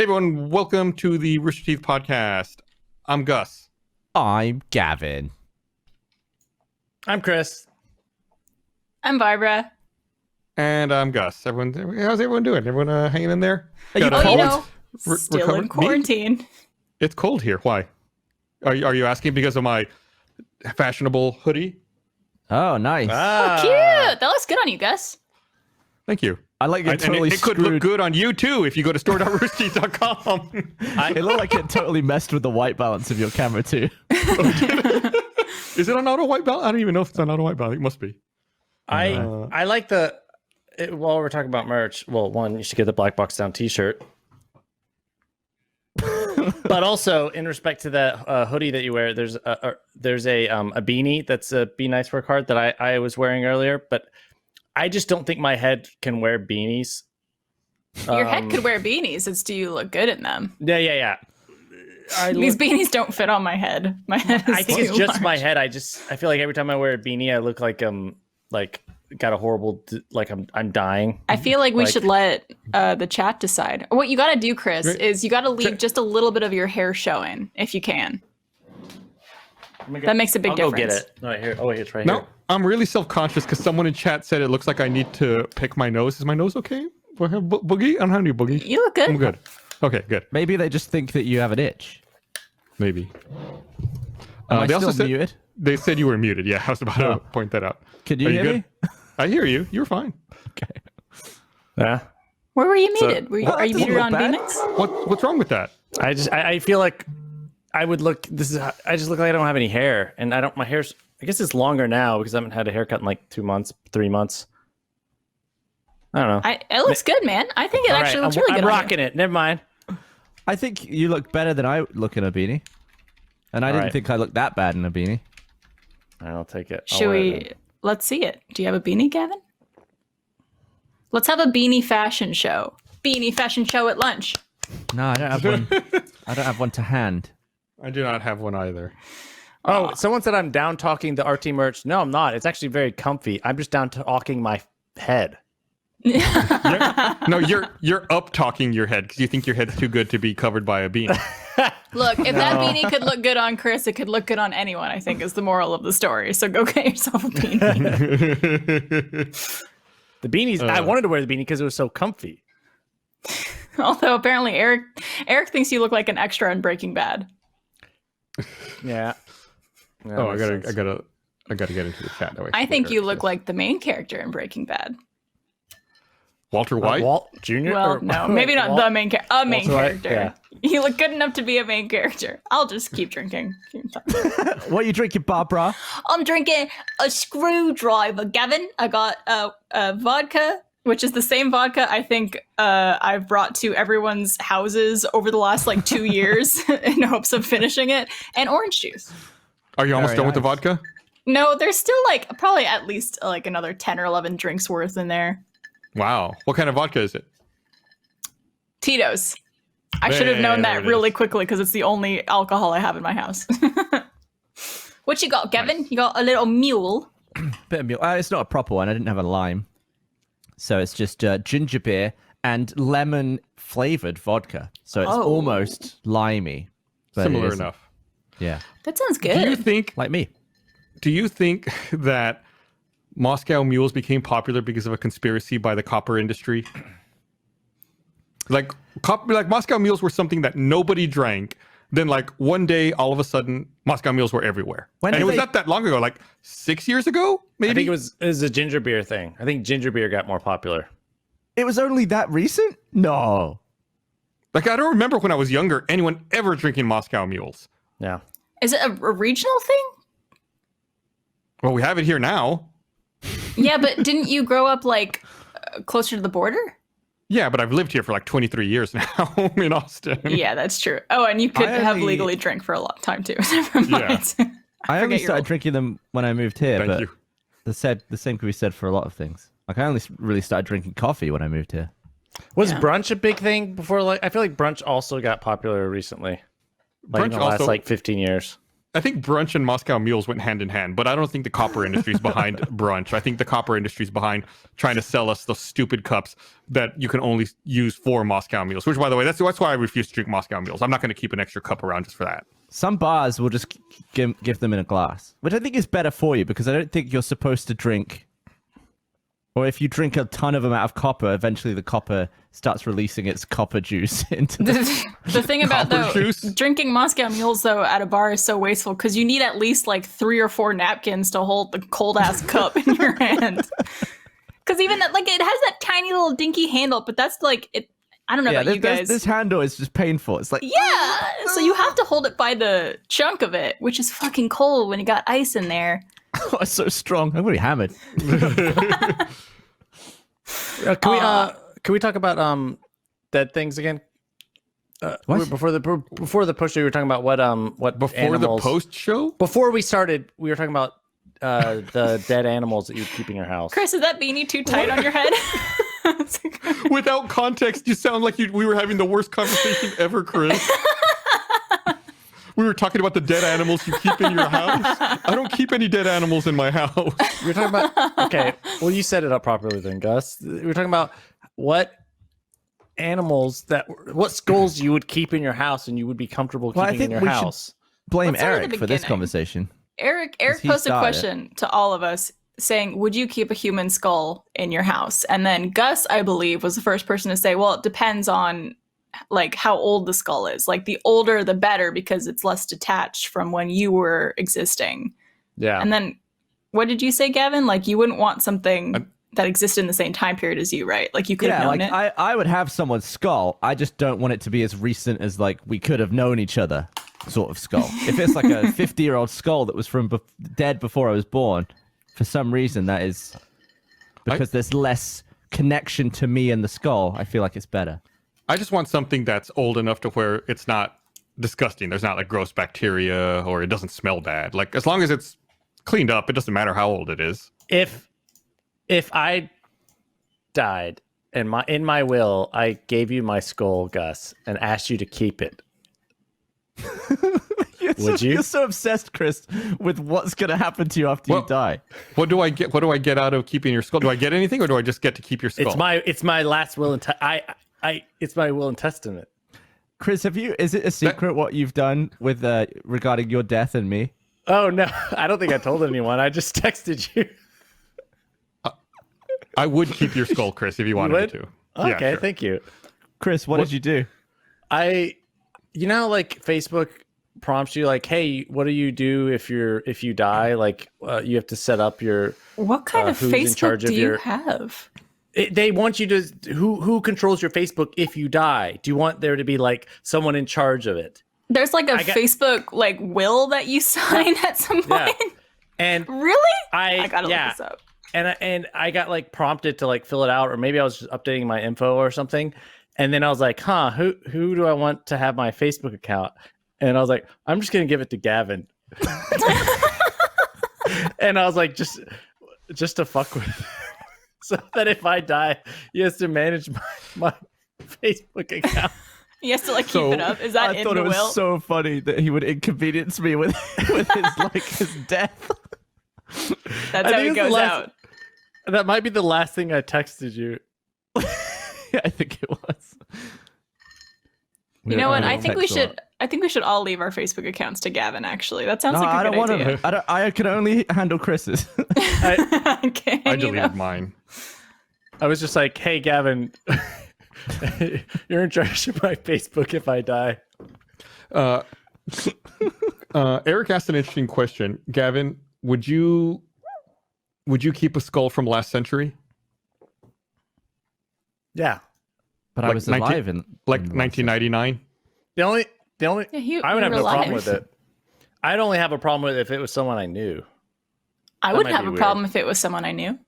everyone, welcome to the Rooster Teeth podcast. I'm Gus. I'm Gavin. I'm Chris. I'm Barbara. And I'm Gus. How's everyone doing? Everyone hanging in there? Still in quarantine. Me? It's cold here. Why? Are you asking because of my fashionable hoodie? Oh, nice. Oh, cute. That looks good on you, Gus. Thank you. I like it totally it could look good on you too if you go to store.roosterteeth.com. It looked like it totally messed with the white balance of your camera too. Is it on auto white balance? I don't even know if it's on auto white balance. It must be. I like while we're talking about merch, well, one, you should get the Black Box Down t-shirt. But also, in respect to that hoodie that you wear, there's a beanie that's a Be Nice Work Hard that I was wearing earlier, but I just don't think my head can wear beanies. Your head could wear beanies. It's do you look good in them? Yeah. These beanies don't fit on my head. My head is I think too it's just large. my head. I feel like every time I wear a beanie, I look like got a horrible, like I'm dying. I feel like we should let the chat decide. What you got to do, Chris, is you got to leave just a little bit of your hair showing if you can. That makes a big difference. I'll go get it. No, here. Oh, wait, it's right No, here. I'm really self-conscious because someone in chat said it looks like I need to pick my nose. Is my nose okay? Do I have boogie? I don't have any boogie. You look good. I'm good. Okay, good. Maybe they just think that you have an itch. Maybe. Am I they still also said muted? they said you were muted. Yeah, I was about to point that out. Can you Are hear good? me? I hear you. You're fine. Okay. Yeah. Where were you muted? Are you doesn't muted look on bad. Phoenix? What's wrong with that? I feel like I would look. I just look like I don't have any hair, and my hair's. I guess it's longer now because I haven't had a haircut in like 2 months, 3 months. I don't know. It looks good, man. I think it actually looks really good. I'm rocking it. Never mind. I think you look better than I look in a beanie. And I didn't think I looked that bad in a beanie. I'll take it. Should we? Let's see it. Do you have a beanie, Gavin? Let's have a beanie fashion show. Beanie fashion show at lunch. No, I don't have one. I don't have one to hand. I do not have one either. Oh, someone said I'm down talking the RT merch. No, I'm not. It's actually very comfy. I'm just down talking my head. No, you're up talking your head because you think your head's too good to be covered by a beanie. Look, if that beanie could look good on Chris, it could look good on anyone, I think is the moral of the story. So go get yourself a beanie. The beanies. I wanted to wear the beanie because it was so comfy. Although apparently Eric thinks you look like an extra in Breaking Bad. Yeah. Oh, I gotta get into the chat. I think you look like the main character in Breaking Bad. Walter White. Walt Jr. Well, no, maybe not the main character. A main Walter White, character. yeah. You look good enough to be a main character. I'll just keep drinking. What are you drinking, Barbara? I'm drinking a screwdriver, Gavin. I got a vodka, which is the same vodka I think I've brought to everyone's houses over the last 2 years in hopes of finishing it, and orange juice. Are you almost Very done with the nice. vodka? No, there's still probably at least another 10 or 11 drinks worth in there. Wow. What kind of vodka is it? Tito's. I should have known There that it really is. quickly because it's the only alcohol I have in my house. What you got, Gavin? Nice. You got a little mule. Bit of milk. It's not a proper one. I didn't have a lime. So it's just ginger beer and lemon flavored vodka. So it's almost limey. But Similar it isn't. enough. Yeah. That sounds Do you good. think Like me. that Moscow mules became popular because of a conspiracy by the copper industry? Like Moscow mules were something that nobody drank. Then one day, all of a sudden, Moscow mules were everywhere. When And did it was they- not that long ago, 6 years ago, maybe? I think it was a ginger beer thing. I think ginger beer got more popular. It was only that recent? No. I don't remember when I was younger, anyone ever drinking Moscow mules. Yeah. Is it a regional thing? Well, we have it here now. Yeah, but didn't you grow up closer to the border? Yeah, but I've lived here for 23 years now in Austin. Yeah, that's true. Oh, and you could I have only- legally drink for a long time too. Never mind. I only forget your started old- drinking them when I moved here, Thank but you. the same could be said for a lot of things. I only really started drinking coffee when I moved here. Was Yeah. brunch a big thing before? I feel like brunch also got popular recently. In Brunch the last also- 15 years. I think brunch and Moscow mules went hand in hand, but I don't think the copper industry's behind brunch. I think the copper industry's behind trying to sell us those stupid cups that you can only use for Moscow mules. Which, by the way, that's why I refuse to drink Moscow mules. I'm not going to keep an extra cup around just for that. Some bars will just give them in a glass, which I think is better for you because I don't think you're supposed to drink. Or if you drink a ton of them out of copper, eventually the copper starts releasing its copper juice into The thing about Copper juice? drinking Moscow mules though at a bar is so wasteful because you need at least like 3 or 4 napkins to hold the cold ass cup in your hand. Because even that, like, it has that tiny little dinky handle, but that's like it. I don't know about you guys. This handle is just painful. It's like Yeah, so you have to hold it by the chunk of it, which is fucking cold when you got ice in there. oh, it's so strong. I'm really hammered. Can we talk about dead things again? What? Before the post show, we were talking about what Before animals, the post show? Before we started, we were talking about the dead animals that you keep in your house. Chris, is that beanie too tight on your head? Without context, you sound like we were having the worst conversation ever, Chris. We were talking about the dead animals you keep in your house. I don't keep any dead animals in my house. We were talking about okay. Well, you set it up properly then, Gus. We were talking about what skulls you would keep in your house and you would be comfortable Well, I keeping in think your we should- house. Blame Let's start at Eric the for this beginning. conversation. Eric he posed a started it. question to all of us saying, would you keep a human skull in your house? And then Gus, I believe, was the first person to say, well, it depends on like how old the skull is. Like the older the better because it's less detached from when you were existing. Yeah. And then what did you say, Gavin? Like you wouldn't want something that existed in the same time period as you, right? Like you could have Yeah, known like it. I would have someone's skull. I just don't want it to be as recent as like we could have known each other sort of skull. If it's like a 50-year-old skull that was from dead before I was born, for some reason that is because there's less connection to me and the skull. I feel like it's better. I just want something that's old enough to where it's not disgusting. There's not like gross bacteria or it doesn't smell bad. Like as long as it's cleaned up, it doesn't matter how old it is. If I died and in my will I gave you my skull, Gus, and asked you to keep it, would you? You're so obsessed, Chris, with what's gonna happen to you after you die. What do I get? What do I get out of keeping your skull? Do I get anything, or do I just get to keep your skull? It's my last will and it's my will and testament. Chris, is it a secret what you've done with regarding your death and me? Oh no, I don't think I told anyone. I just texted you. I would keep your skull, Chris, if you wanted me to. Okay, Yeah, sure. thank you. Chris, what did you do? You know, like Facebook prompts you, like, "Hey, what do you do if you die?" Like, you have to set up your. What kind of who's in Facebook charge do of you your- have? They want you to who controls your Facebook if you die. Do you want there to be like someone in charge of it? There's like a Facebook like will that you sign at some Yeah. point. And Really? I gotta yeah. look this up. And I got like prompted to like fill it out, or maybe I was just updating my info or something. And then I was like, who do I want to have my Facebook account? And I was like, I'm just gonna give it to Gavin. And I was like, just to fuck with him. So that if I die, he has to manage my Facebook account. He has to like So, keep it up. Is that I in thought the it was will? so funny that he would inconvenience me with his death. That's I how think he it's the goes last- out. That might be the last thing I texted you. Yeah, I think it was. You know what? don't I think we text a lot. should. I think we should all leave our Facebook accounts to Gavin. Actually, that sounds No, like a I don't good want idea. to. I can only handle Chris's. Okay, I you deleted know. mine. I was just like, hey, Gavin, you're in charge of my Facebook if I die. Eric asked an interesting question. Gavin, would you keep a skull from last century? Yeah. But I Like was 19 alive in Like in the 1999? The only Yeah, I would you have were no problem alive. with it. I'd only have a problem with it if it was someone I knew. I That wouldn't might have be a weird. problem if it was someone I knew.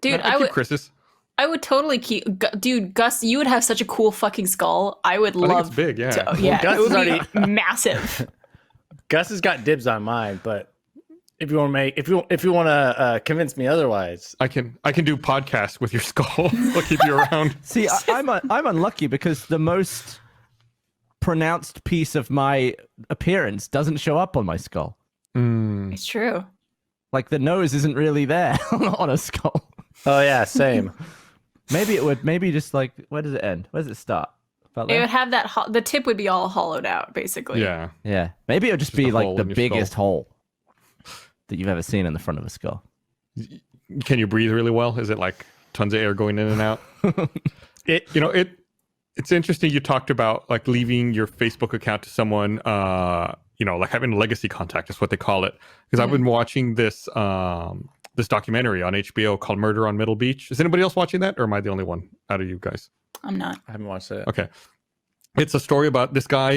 Dude, I keep Chris's. I would totally keep. Dude, Gus, you would have such a cool fucking skull. I would think love. it's big, yeah. To, Well, yeah, Gus it would is be massive. Gus has got dibs on mine, but if you want to convince me otherwise, I can do podcasts with your skull. I'll keep you around. See, I'm unlucky because the most pronounced piece of my appearance doesn't show up on my skull. It's true. Like the nose isn't really there on a skull. Oh yeah, same. Maybe it would. Maybe just like, where does it end? Where does it start? About It there? would have that. The tip would be all hollowed out, basically. Yeah. Yeah. Maybe it would just be a like hole the in your biggest skull. hole that you've ever seen in the front of a skull. Can you breathe really well? Is it like tons of air going in and out? It's interesting. You talked about like leaving your Facebook account to someone, like having a legacy contact is what they call it. Because I've been watching this this documentary on HBO called Murder on Middle Beach. Is anybody else watching that, or am I the only one out of you guys? I'm not. I haven't watched it. Okay. It's a story about this guy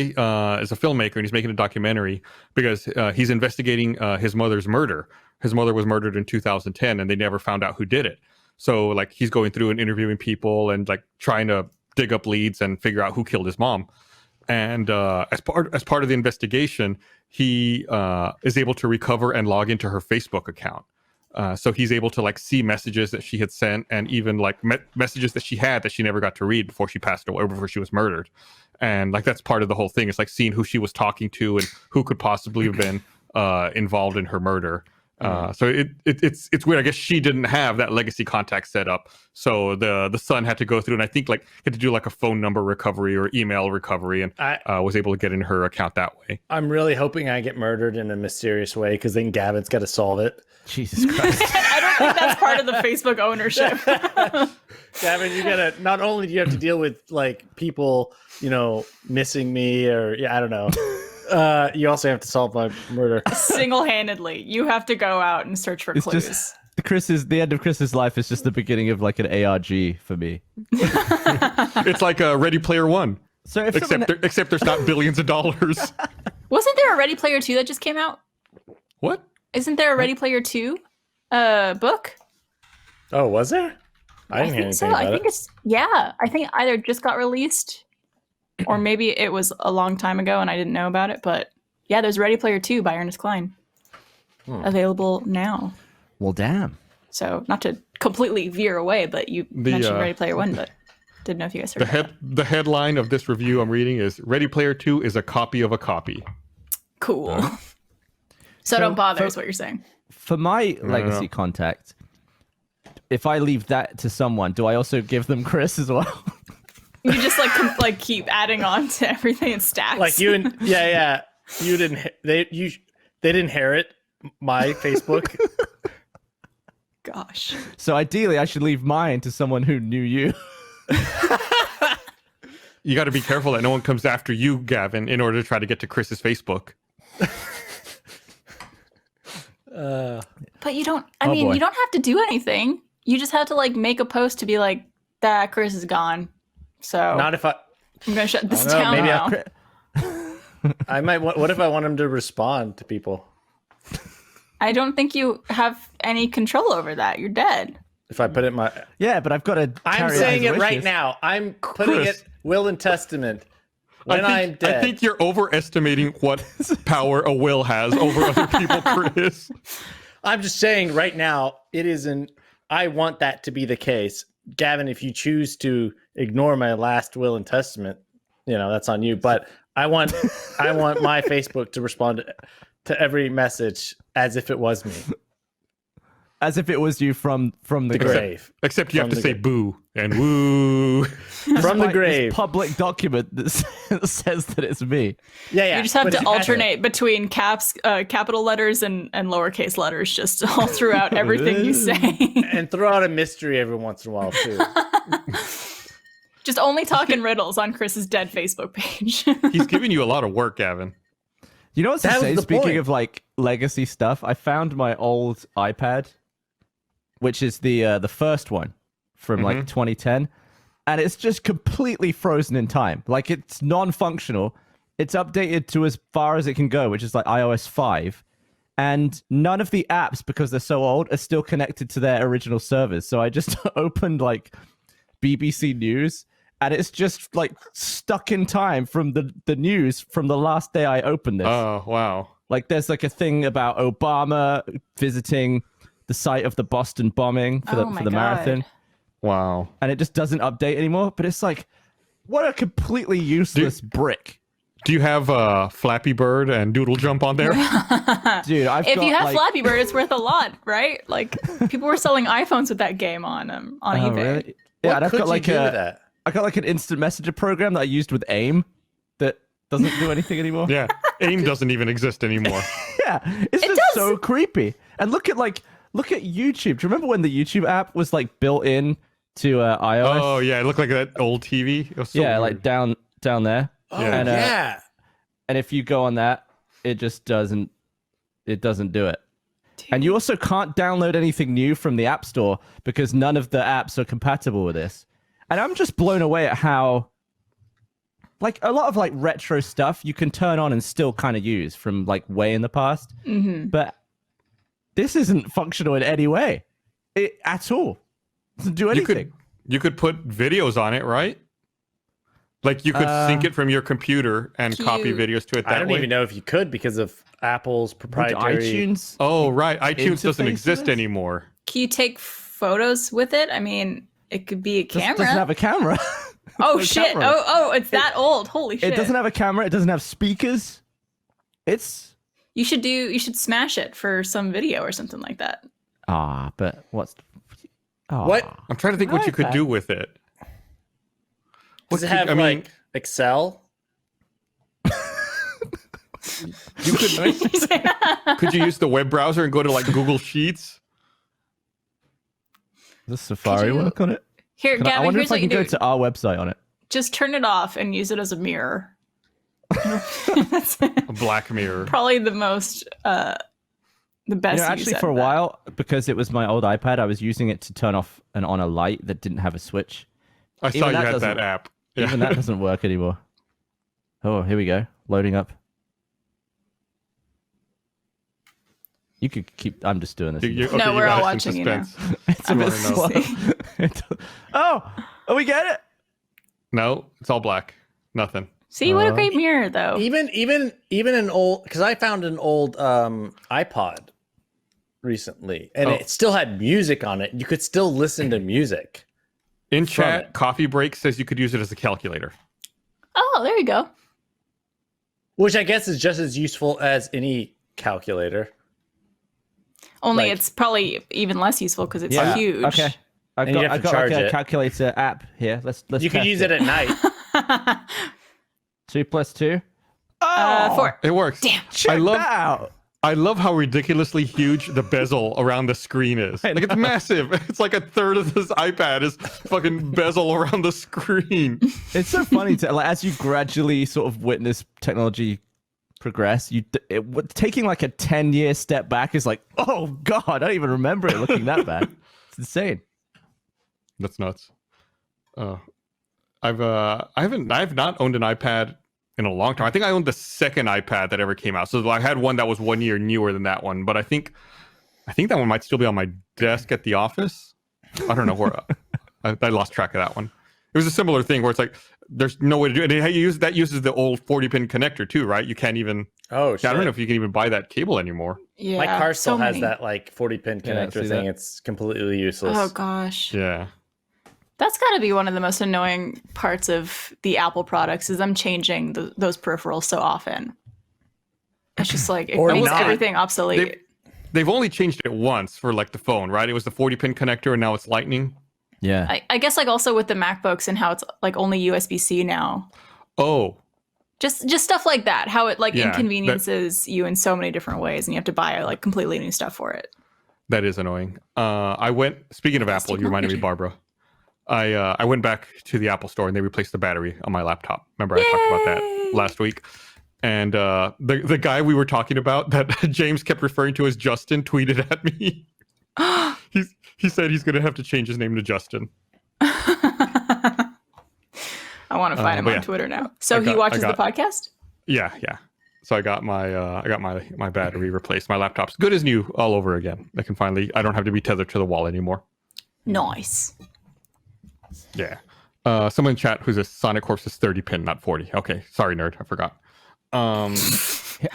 is a filmmaker, and he's making a documentary because he's investigating his mother's murder. His mother was murdered in 2010, and they never found out who did it. So, like, he's going through and interviewing people and like trying to dig up leads and figure out who killed his mom. And as part of the investigation, he is able to recover and log into her Facebook account. So he's able to like see messages that she had sent, and even like messages that she had that she never got to read before she passed away, or before she was murdered. And like that's part of the whole thing. It's like seeing who she was talking to and who could possibly have been involved in her murder. So it's weird. I guess she didn't have that legacy contact set up, so the son had to go through, and I think like had to do like a phone number recovery or email recovery, and was able to get in her account that way. I'm really hoping I get murdered in a mysterious way, because then Gavin's got to solve it. Jesus Christ. I don't think that's part of the Facebook ownership. Gavin, you gotta, not only do you have to deal with like people, missing me, or I don't know. You also have to solve my murder. Single-handedly, you have to go out and search for It's clues. just the end of Chris's life is just the beginning of like an ARG for me. It's like a Ready Player One, So if except there's not billions of dollars. Wasn't there a Ready Player 2 that just came out? What? Isn't there a Ready Player 2 book? Oh, was there? I didn't hear think anything so. about I think it. it's I think either just got released or maybe it was a long time ago and I didn't know about it. But yeah, there's Ready Player 2 by Ernest Cline available now. well, damn. So not to completely veer away, but you mentioned Ready Player 1, but didn't know if you guys heard The headline of this review I'm reading is Ready Player 2 is a copy of a copy. Cool. So don't bother is what you're saying. For my legacy contact, if I leave that to someone, do I also give them Chris as well? You just like keep adding on to everything in stacks. Like you and you didn't they didn't inherit my Facebook. Gosh. So ideally, I should leave mine to someone who knew you. You got to be careful that no one comes after you, Gavin, in order to try to get to Chris's Facebook. But you don't boy. you don't have to do anything. You just have to like make a post to be like, that Chris is gone. So Not if I'm gonna shut this know, down maybe now. I might. What if I want him to respond to people? I don't think you have any control over that. You're dead. If I put it in my, Yeah, but I've got to. I'm saying it right now. I'm putting Chris. it will and testament when I'm dead. I think you're overestimating what power a will has over other people, Chris. I'm just saying right now, it isn't. I want that to be the case. Gavin, if you choose to ignore my last will and testament, that's on you. But I want my Facebook to respond to every message as if it was me. As if it was you from the The grave. Except you have From to the say boo and woo. From the Despite this grave. public document that says that it's me. Yeah. You just have but to if you had alternate between capital letters and lowercase letters just all throughout everything you say. and throw out a mystery every once in a while too. Just only talking riddles on Chris's dead Facebook page. He's giving you a lot of work, Gavin. You know what's That was insane? the Speaking point. of like legacy stuff, I found my old iPad, which is the first one from like 2010, and it's just completely frozen in time. Like it's non-functional. It's updated to as far as it can go, which is like iOS 5. And none of the apps, because they're so old, are still connected to their original servers. So I just opened like BBC News, and it's just like stuck in time from the news from the last day I opened this. Oh, wow. Like there's like a thing about Obama visiting the site of the Boston bombing for Oh my the God. marathon, Wow. and it just doesn't update anymore. But it's like, what a completely useless brick Do you have Flappy Bird and Doodle Jump on there? Dude, If you have Flappy Bird, it's worth a lot, right? Like people were selling iPhones with that game on eBay. Really? What Yeah, and I've could got you like do with that? I got like an instant messenger program that I used with AIM that doesn't do anything anymore. Yeah, AIM doesn't even exist anymore. Yeah, it's It just does. so creepy. And look at YouTube. Do you remember when the YouTube app was like built in to iOS? Oh yeah, it looked like that old TV. It was so yeah, weird. like down there. Oh, Yeah. yeah. And if you go on that, it just doesn't do it. And you also can't download anything new from the App Store because none of the apps are compatible with this. And I'm just blown away at how like a lot of like retro stuff you can turn on and still kind of use from like way in the past. Mm-hmm. But this isn't functional in any way. At all. It doesn't do anything. You could put videos on it, right? Like you could sync it from your computer and copy Cute. videos to it that I don't way. even know if you could because of Apple's proprietary. iTunes. Oh right, iTunes doesn't interface exist to this? anymore. Can you take photos with it? I mean, it could be a camera. Doesn't have a camera. Oh no shit! camera. Oh, it's that old. Holy shit! It doesn't have a camera. It doesn't have speakers. It's You should smash it for some video or something like that. but what's What? I'm trying to think what you could iPad. do with it. Does it could- have I mean- like Excel? You could you use the web browser and go to like Google Sheets? Does Safari you- work on it? Here, I Gavin, wonder here's if I what you can go do. to our website on it. Just turn it off and use it as a mirror. That's A Black Mirror. probably the most, the best. use Actually, out for a of that. while, because it was my old iPad, I was using it to turn off and on a light that didn't have a switch. I saw Even you that had doesn't- that app. Yeah. Even that doesn't work anymore. Oh, here we go. Loading up. You could keep. I'm just doing this. No, you we're got all us in watching you now. suspense. It's a I'm bit gonna slow. Oh, we get it. No, it's all black. Nothing. See what a great mirror, though. Even an old, because I found an old iPod recently, and it still had music on it. You could still listen to music. In From chat, it. Coffee Break says you could use it as a calculator. Oh, there you go. Which I guess is just as useful as any calculator. Only Like- it's probably even less useful because it's Yeah. huge. Okay. I've And you got, have I've to got like charge a it. calculator app here. Let's You could test use it at night. 2 + 2. Oh, 4. It works. Damn. check I love- that out. I love how ridiculously huge the bezel around the screen is. Like it's massive. It's like a third of this iPad is fucking bezel around the screen. It's so funny to like as you gradually sort of witness technology progress. Taking like a 10-year step back is like, oh god, I don't even remember it looking that bad. It's insane. That's nuts. I have not owned an iPad in a long time. I think I owned the second iPad that ever came out. So I had one that was 1 year newer than that one, but I think that one might still be on my desk at the office. I don't know where. I lost track of that one. It was a similar thing where it's like there's no way to do it. And that uses the old 40-pin connector too, right? You can't even. Oh, shit. I don't know if you can even buy that cable anymore. Yeah. My car still so has many. that like 40-pin Yeah, connector see thing. that? It's completely useless. Oh gosh. Yeah. That's got to be one of the most annoying parts of the Apple products is them changing those peripherals so often. It's just like it Or makes not. everything obsolete. They've only changed it once for like the phone, right? It was the 40-pin connector, and now it's Lightning. Yeah. I guess like also with the MacBooks and how it's like only USB-C now. Oh, Just stuff like that. How it like Yeah, inconveniences you in so many different ways, and you have to buy like completely new stuff for it. that is annoying. Speaking of Apple, you reminded me, Barbara. I went back to the Apple store and they replaced the battery on my laptop. Remember I talked about that last week? And the guy we were talking about that James kept referring to as Justin tweeted at me. He said he's going to have to change his name to Justin. I want to find him but on yeah. Twitter now. So I he watches the podcast? Yeah. So I got my battery replaced. My laptop's good as new all over again. I don't have to be tethered to the wall anymore. Nice. Yeah. Someone in chat who's a Sonic Horse is 30-pin, not 40. Okay. Sorry, nerd. I forgot. How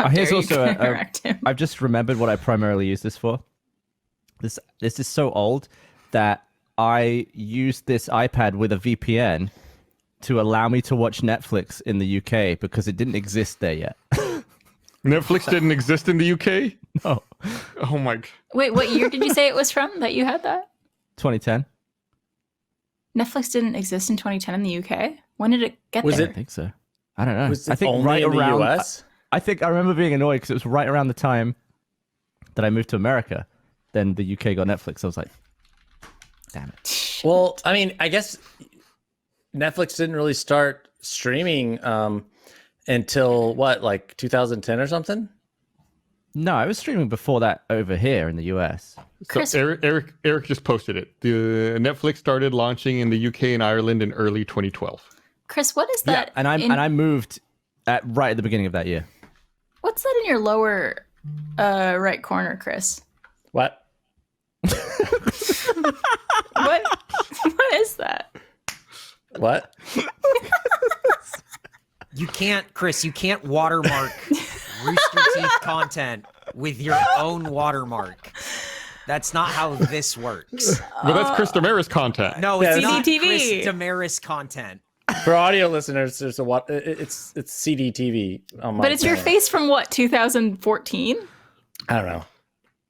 Here's dare you also correct him. I've just remembered what I primarily use this for. This is so old that I used this iPad with a VPN to allow me to watch Netflix in the UK because it didn't exist there yet. Netflix didn't exist in the UK? Oh, Oh my. Wait, what year did you say it was from that you had that? 2010. Netflix didn't exist in 2010 in the UK. When did it get Was there? I think so. I don't know. Was I it think only right in the around. US? I think I remember being annoyed because it was right around the time that I moved to America. Then the UK got Netflix. I was like, damn it. Well, I mean, I guess Netflix didn't really start streaming until what, like 2010 or something? No, I was streaming before that over here in the US. Chris- So Eric just posted it. The Netflix started launching in the UK and Ireland in early 2012. Chris, what is Yeah, that? and I moved right at the beginning of that year. What's that in your lower right corner, Chris? What? What? What is that? What? You can't, Chris, you can't watermark Rooster Teeth content with your own watermark. That's not how this works. But that's Chris Damaris content. No, it's Yeah, not CCTV. Chris Damaris content. For audio listeners, there's a what? It's CDTV on my. But it's your channel. face from what? 2014? I don't know.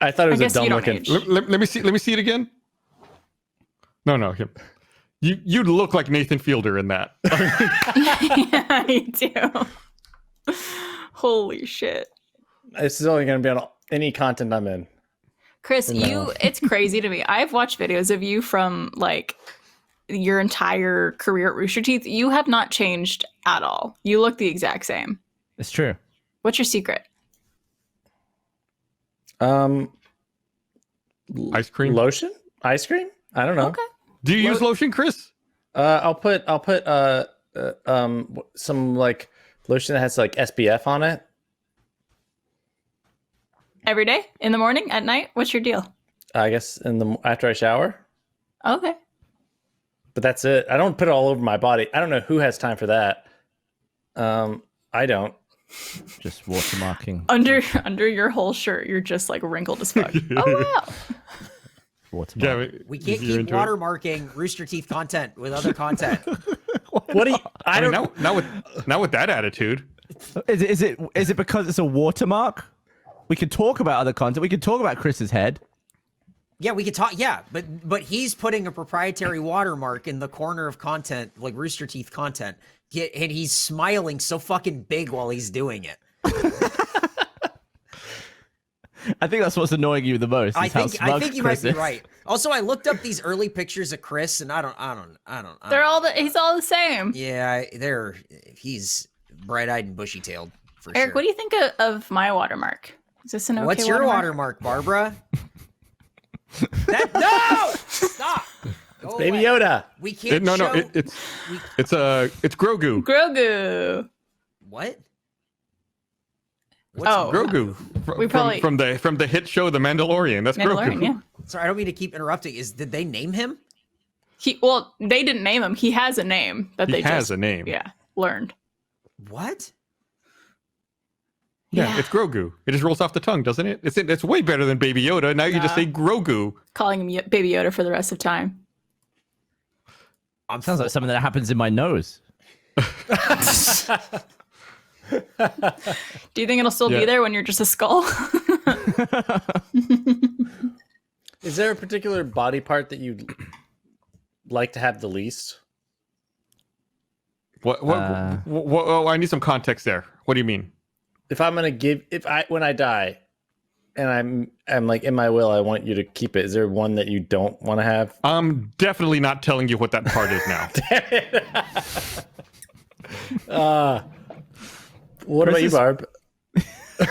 I thought it was I a guess you dumb don't looking. age. Let me see. Let me see it again. No, him. You look like Nathan Fielder in that. Yeah, I do. Holy shit. This is only going to be on any content I'm in. Chris, No. it's crazy to me. I've watched videos of you from like your entire career at Rooster Teeth. You have not changed at all. You look the exact same. It's true. What's your secret? Ice cream. Lotion? Ice cream? I don't know. Okay. Do you use lotion, Chris? I'll put some like lotion that has like SPF on it. Every day? In the morning? At night? What's your deal? I guess after I shower. Okay. But that's it. I don't put it all over my body. I don't know who has time for that. I don't. Just watermarking. Under your whole shirt, you're just like wrinkled as fuck. Oh wow. Watermark. Yeah, We can't you're keep into it? watermarking Rooster Teeth content with other content. What do you? I I don't mean, now with that attitude. Is it because it's a watermark? We could talk about other content. We could talk about Chris's head. Yeah, we could talk. Yeah, but he's putting a proprietary watermark in the corner of content, like Rooster Teeth content, and he's smiling so fucking big while he's doing it. I think that's what's annoying you the most. I is how think smug you Chris might be is. right. Also, I looked up these early pictures of Chris, and I don't. He's all the same. Yeah, he's bright-eyed and bushy-tailed for Eric, sure. what do you think of my watermark? Is this an okay What's your watermark, Barbara? No! Stop! Go Baby away. Yoda. We can't. No, show... it's Grogu. Grogu. What? Oh. Grogu We probably- from the hit show The Mandalorian. That's Mandalorian, Grogu. yeah. Sorry, I don't mean to keep interrupting. Did they name him? They didn't name him. He has a name that He they has just a name. Yeah, learned. What? Yeah, Yeah. it's Grogu. It just rolls off the tongue, doesn't it? It's way better than Baby Yoda. Now you just say Grogu. Calling him Baby Yoda for the rest of time. Sounds like something that happens in my nose. Do you think it'll still Yeah. be there when you're just a skull? Is there a particular body part that you like to have the least? What? Oh, I need some context there. What do you mean? If I'm gonna when I die, and I'm like in my will, I want you to keep it. Is there one that you don't want to have? I'm definitely not telling you what that part is now. What Chris about you, is- Barb?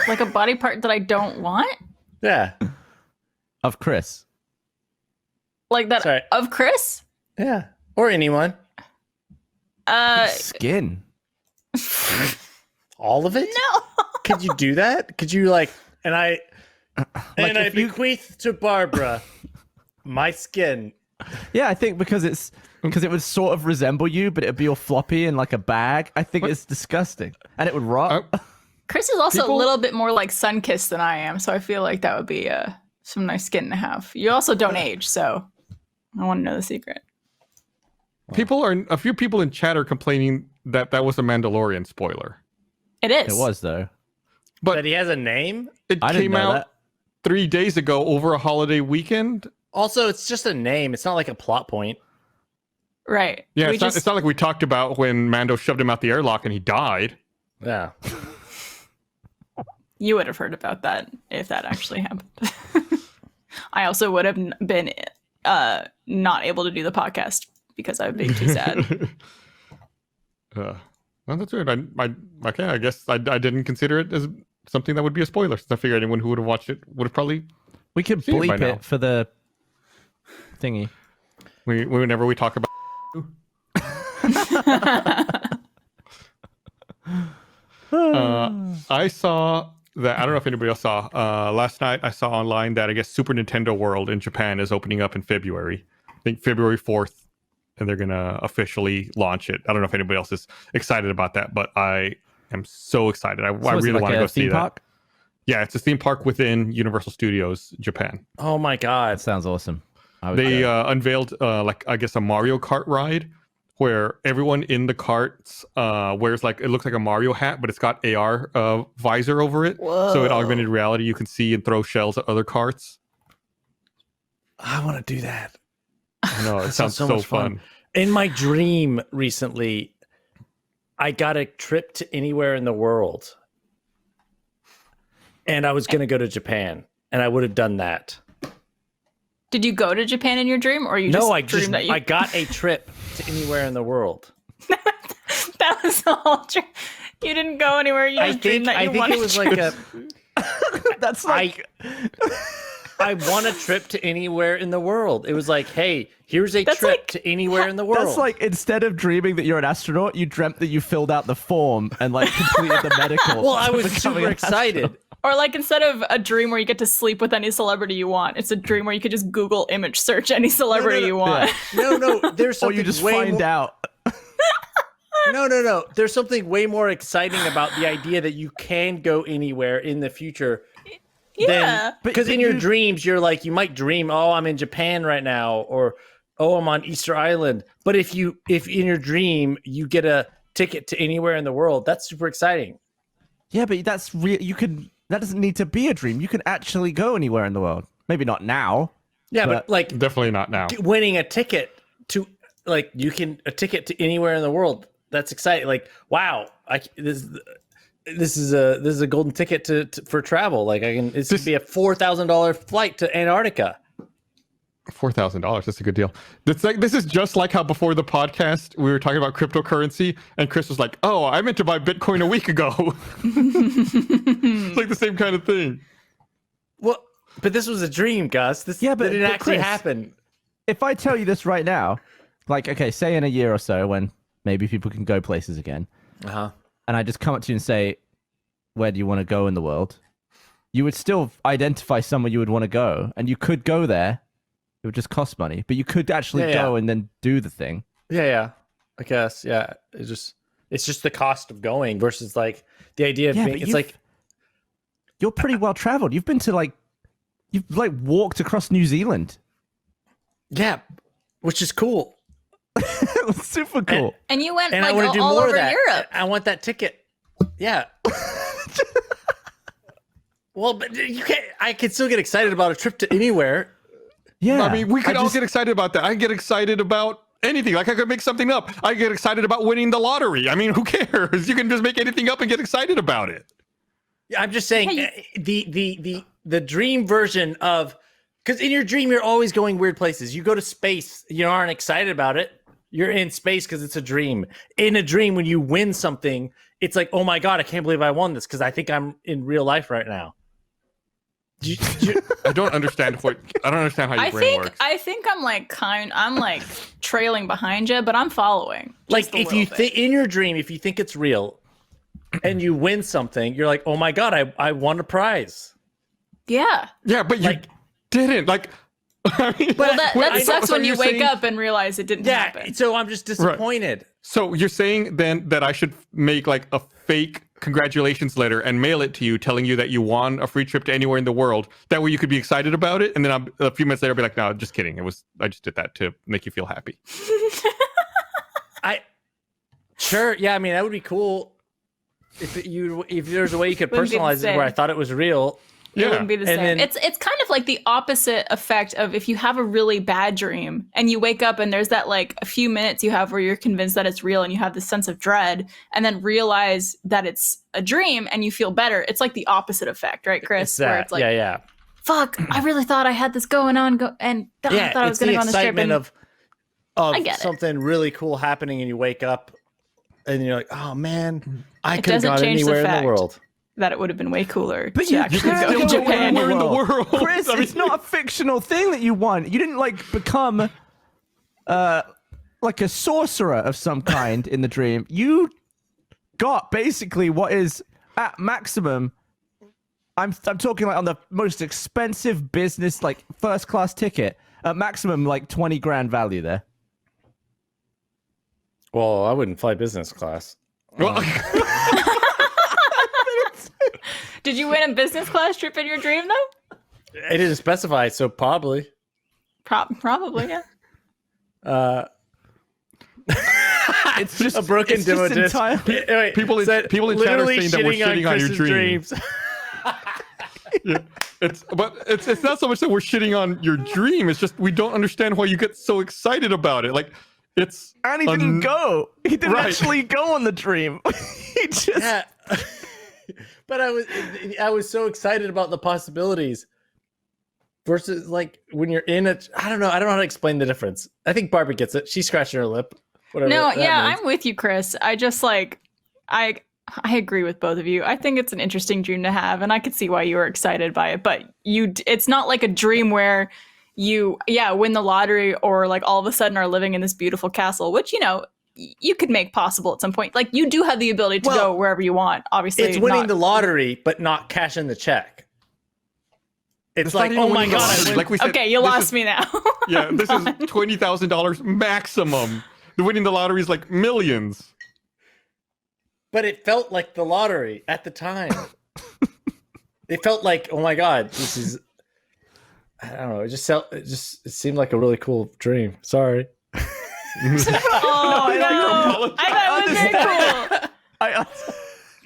Like a body part that I don't want? Yeah, Of Chris. Like that Sorry. of Chris? yeah, or anyone. Skin. All of it? No. Could you do that? Could you like? And I if you- bequeath to Barbara my skin. Yeah, I think because it would sort of resemble you, but it'd be all floppy in like a bag. I think it's disgusting, and it would rot. Chris is also People- a little bit more like sun-kissed than I am, so I feel like that would be some nice skin to have. You also don't age, so I want to know the secret. a few people in chat are complaining that that was a Mandalorian spoiler. It is. It was though. But That he has a name. it I didn't came know out that. 3 days ago over a holiday weekend. Also, it's just a name. It's not like a plot point. Right. Yeah, We it's not like we talked about when Mando shoved him out the airlock and he died. Yeah. You would have heard about that if that actually happened. I also would have been not able to do the podcast because I would be too sad. Well, that's weird. I guess I didn't consider it as something that would be a spoiler. Since I figured anyone who would have watched it would have probably We could seen it by bleep now. it for the thingy. Whenever we talk about. I saw that. I don't know if anybody else saw. Last night I saw online that I guess Super Nintendo World in Japan is opening up in February. I think February 4th, and they're gonna officially launch it. I don't know if anybody else is excited about that, but I am so excited. I So is it really like want to a go see theme that. park? Yeah, it's a theme park within Universal Studios Japan. Oh my That god. sounds awesome. I would They go. unveiled like I guess a Mario Kart ride where everyone in the carts wears like it looks like a Mario hat, but it's got AR visor over it. So in Whoa. augmented reality, you can see and throw shells at other carts. I want to do that. I know it That sounds sounds so so much fun. fun. In my dream recently, I got a trip to anywhere in the world. And I was going to go to Japan, and I would have done that. Did you go to Japan in your dream, or you just No, I dreamed just that you? I got a trip to anywhere in the world. That was the whole dream. You didn't go anywhere. You just dreamed that you I think wanted it was to. like a That's like I want a trip to anywhere in the world. It was like, hey, here's a That's trip like- to anywhere in the world. that's like instead of dreaming that you're an astronaut, you dreamt that you filled out the form and like completed the medical. well, I to was becoming super an excited. astronaut. Or like instead of a dream where you get to sleep with any celebrity you want, it's a dream where you could just Google image search any celebrity you want. No, there's Or something you just way find more, out. No. There's something way more exciting about the idea that you can go anywhere in the future. Yeah. Because in your dreams, you're like, you might dream, oh, I'm in Japan right now, or oh, I'm on Easter Island. But if in your dream you get a ticket to anywhere in the world, that's super exciting. Yeah, but that's real. You can. That doesn't need to be a dream. You can actually go anywhere in the world. Maybe not now. Yeah, but But- like Definitely not now. winning a ticket to like a ticket to anywhere in the world. That's exciting. Like, wow, this is a golden ticket for travel. Like it's gonna be a $4,000 flight to Antarctica. $4,000. That's a good deal. This is just like how before the podcast we were talking about cryptocurrency, and Chris was like, "Oh, I meant to buy Bitcoin a week ago." It's like the same kind of thing. Well, but this was a dream, Gus. This Yeah, but- didn't but actually Chris- happen. If I tell you this right now, like, okay, say in a year or so when maybe people can go places again, Uh-huh. and I just come up to you and say, where do you want to go in the world? You would still identify somewhere you would want to go, and you could go there. It would just cost money, but you could actually Yeah, go yeah. and then do the thing. Yeah. I guess. Yeah. It's just the cost of going versus like the idea of Yeah, being. but It's like You're pretty well traveled. You've been to you've walked across New Zealand. yeah, which is cool. It was super cool. And you went And I like want to do all more over of that. Europe. I want that ticket. Yeah. Well, but you can't. I could still get excited about a trip to anywhere. Yeah, I mean, we could all just- get excited about that. I get excited about anything. Like I could make something up. I get excited about winning the lottery. I mean, who cares? You can just make anything up and get excited about it. Yeah, I'm just saying Yeah, the dream version of because in your dream you're always going weird places. You go to space, you aren't excited about it. You're in space because it's a dream. In a dream, when you win something, it's like, oh my god, I can't believe I won this because I think I'm in real life right now. I don't understand I don't understand how your brain works. I think I'm like trailing behind you, but I'm following. Like just a if little you bit. think in your dream, if you think it's real, and you win something, you're like, oh my god, I won a prize. Yeah. Yeah, but you didn't. Like, I mean, Well, that I- sucks so when you you're wake saying- up and realize it didn't Yeah, happen. so I'm just disappointed. So you're saying then that I should make like a fake congratulations letter and mail it to you telling you that you won a free trip to anywhere in the world. That way you could be excited about it. And then a few minutes later, I'll be like, no, just kidding. I just did that to make you feel happy. Sure. Yeah. I mean, that would be cool if there's a way you could Wouldn't be the personalize it where I same. thought it was real. It Yeah. wouldn't be the And same. then- It's kind of like the opposite effect of if you have a really bad dream and you wake up and there's that like a few minutes you have where you're convinced that it's real and you have this sense of dread and then realize that it's a dream and you feel better. It's like the opposite effect, right, Chris? It's Where that. it's like, Yeah. fuck, I really thought I had this going on and I thought I was It's going to the go on this trip. excitement And of I get it. something really cool happening, and you wake up and you're like, oh man, I It could have doesn't gone change the anywhere in fact the world. that it would have been way cooler But to you actually can go still to go Japan. anywhere in the world. Chris, it's not a fictional thing that you want. You didn't like become like a sorcerer of some kind in the dream. You got basically what is at maximum. I'm talking like on the most expensive business, like first class ticket. At maximum, like 20 grand value there. Well, I wouldn't fly business class. Well, Did you win a business class trip in your dream though? It didn't specify, so probably. Probably, yeah. It's just A broken it's just demo disc. entire- Wait, People in- said people in chat are literally saying that we're shitting on your Chris's dreams. yeah. It's not so much that we're shitting on your dream. It's just we don't understand why you get so excited about it. Like it's And he didn't go. He didn't Right. actually go on the dream. He just Yeah. But I was so excited about the possibilities versus like when you're in it. I don't know how to explain the difference. I think Barbie gets it. She's scratching her lip. Whatever. No, that yeah, means. I'm with you, Chris. I just like I agree with both of you. I think it's an interesting dream to have, and I could see why you were excited by it. But it's not like a dream where you win the lottery or like all of a sudden are living in this beautiful castle, which you could make possible at some point. Like you do have the ability to go wherever you want. Obviously, It's winning not- the lottery, but not cashing the check. It's It's like, not even oh my winning the god, I lottery. win- Like we said, Okay, you this lost is- me now. Yeah, this is $20,000 maximum. The winning the lottery is like millions. but it felt like the lottery at the time. It felt like, oh my god, this is. I don't know. It seemed like a really cool dream. Sorry. Oh no! I thought it was very cool. I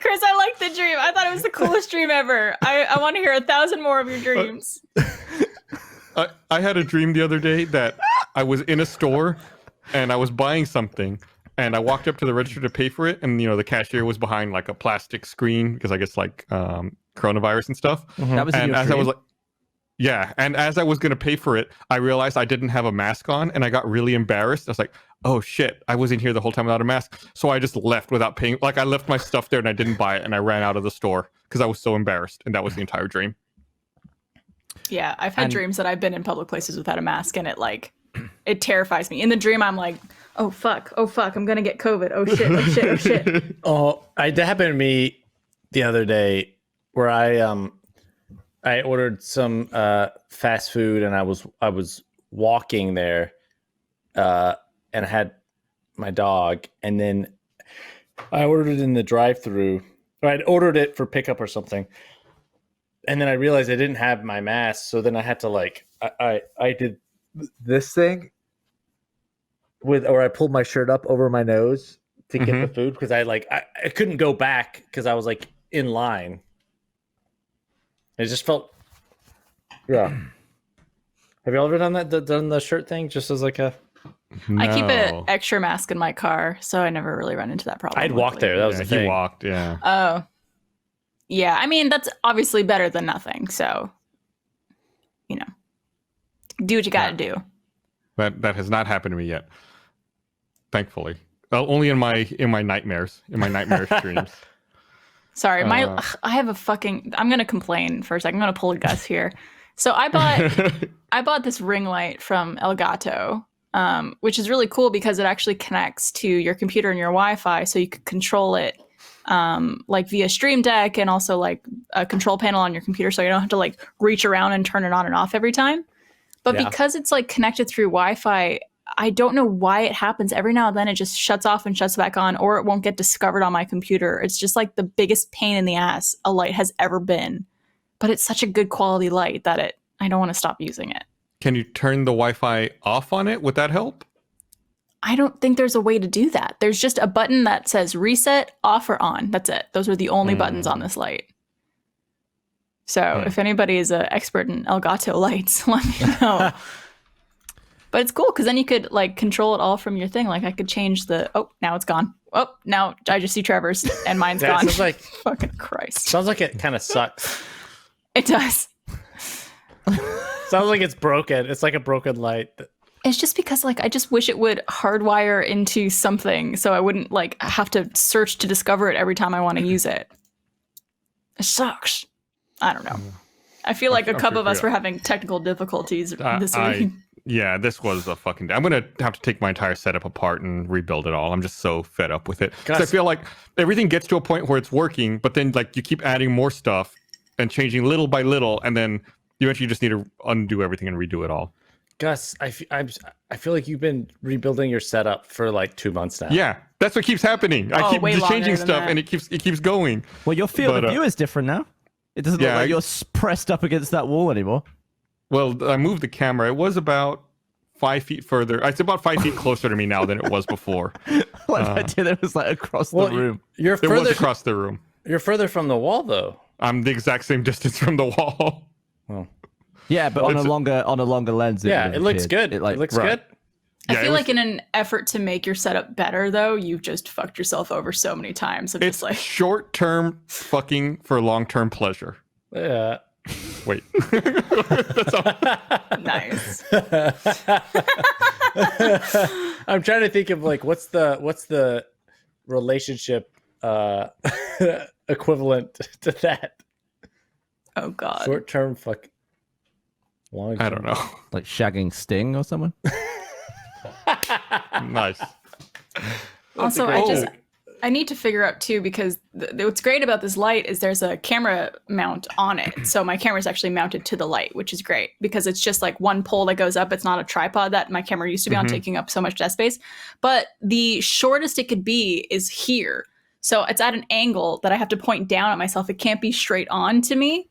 Chris, I like the dream. I thought it was the coolest dream ever. I want to hear 1,000 more of your dreams. I had a dream the other day that I was in a store and I was buying something and I walked up to the register to pay for it, and the cashier was behind like a plastic screen because I guess like coronavirus and stuff. that was in And your as I dream? was like, yeah, and as I was gonna pay for it, I realized I didn't have a mask on, and I got really embarrassed. I was like, "Oh shit, I was in here the whole time without a mask." So I just left without paying. Like I left my stuff there and I didn't buy it, and I ran out of the store because I was so embarrassed, and that was the entire dream. Yeah, I've had And- dreams that I've been in public places without a mask, and it terrifies me. In the dream, I'm like, oh fuck, I'm gonna get COVID. Oh shit, oh shit, oh shit. Oh, that happened to me the other day, where I ordered some fast food, and I was walking there, and I had my dog, and then I ordered it in the drive-through, or I'd ordered it for pickup or something, and then I realized I didn't have my mask, so then I had to like I did this thing or I pulled my shirt up over my nose to get the food because I couldn't go back because I was like in line. It just felt, yeah. Have you ever done that? Done the shirt thing just as like a? I keep an No. extra mask in my car, so I never really run into that problem. I'd walk luckily. there. That was Yeah, the he thing. walked. Yeah. Oh, yeah. I mean, that's obviously better than nothing. So, do what you got to do. That has not happened to me yet. Thankfully, only in my nightmares, nightmarish dreams. Sorry, I have a fucking. I'm gonna complain for a second. I'm gonna pull a Gus here. So I bought this ring light from Elgato, which is really cool because it actually connects to your computer and your Wi-Fi, so you can control it like via Stream Deck and also like a control panel on your computer, so you don't have to like reach around and turn it on and off every time. But Yeah. because it's like connected through Wi-Fi, I don't know why it happens. Every now and then it just shuts off and shuts back on, or it won't get discovered on my computer. It's just like the biggest pain in the ass a light has ever been. But it's such a good quality light that I don't want to stop using it. Can you turn the Wi-Fi off on it? Would that help? I don't think there's a way to do that. There's just a button that says reset, off, or on. That's it. Those are the only buttons on this light. So if anybody is an expert in Elgato lights, let me know. But it's cool because then you could like control it all from your thing. Like I could change now it's gone. Oh, now I just see Trevor's and mine's Yeah, gone. it sounds like Fucking Christ. sounds like it kind of sucks. It does. Sounds like it's broken. It's like a broken light. It's just because like I just wish it would hardwire into something so I wouldn't like have to search to discover it every time I want to use it. It sucks. I don't know. I feel like a couple of us were having technical difficulties this week. Yeah, this was a fucking. I'm gonna have to take my entire setup apart and rebuild it all. I'm just so fed up with it. 'Cause I feel like everything gets to a point where it's working, but then like you keep adding more stuff and changing little by little, and then eventually you just need to undo everything and redo it all. Gus, I feel like you've been rebuilding your setup for like 2 months now. Yeah, that's what keeps happening. I keep way just changing longer than stuff, that. and it keeps going. Well, your field But, of view is different now. It doesn't look like you're pressed up against that wall anymore. Well, I moved the camera. It was about 5 feet further. It's about 5 feet closer to me now than it was before. Like I did, it was like across the room. You're It was further. across the room. You're further from the wall, though. I'm the exact same distance from the wall. Well, Yeah, but on a longer lens. yeah, would it have looks appeared. good. It It looks Right. good. I Yeah, it feel was- like in an effort to make your setup better, though, you've just fucked yourself over so many times. I'm It's just like, short-term fucking for long-term pleasure. Yeah. Wait. nice. I'm trying to think of like what's the relationship equivalent to that. Oh God. Short term fuck. Long. I don't know. Like shagging Sting or someone. Nice. Also, I need to figure out too, because what's great about this light is there's a camera mount on it. So my camera is actually mounted to the light, which is great because it's just like one pole that goes up. It's not a tripod that my camera used to be on, taking up so much desk space. But the shortest it could be is here. So it's at an angle that I have to point down at myself. It can't be straight on to me.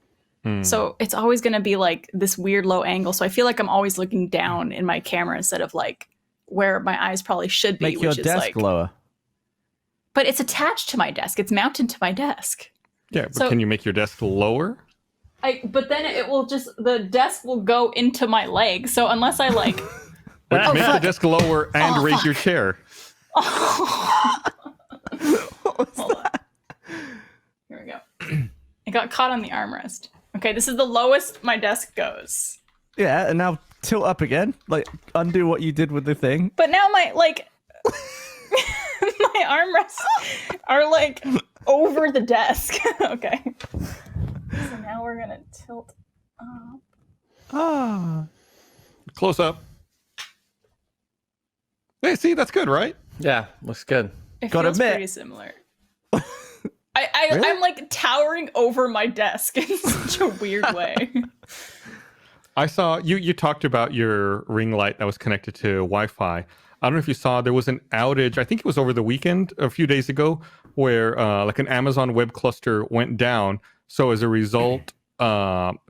So it's always going to be like this weird low angle. So I feel like I'm always looking down in my camera instead of like where my eyes probably should be. Make your which is desk like, lower. But it's attached to my desk. It's mounted to my desk. Yeah, but So- can you make your desk lower? But then it will the desk will go into my leg. So unless I like, Make the desk lower and raise your chair. here we go. It got caught on the armrest. Okay, this is the lowest my desk goes. Yeah, and now tilt up again. Like undo what you did with the thing. But now my my armrests are like over the desk. Okay. So now we're gonna tilt up. Ah. Close up. Hey, see, that's good, right? Yeah, looks good. It Gotta feels admit. pretty similar. I'm like towering over my desk in such a weird way. I saw you talked about your ring light that was connected to Wi-Fi. I don't know if you saw there was an outage. I think it was over the weekend, a few days ago, where like an Amazon web cluster went down. So as a result,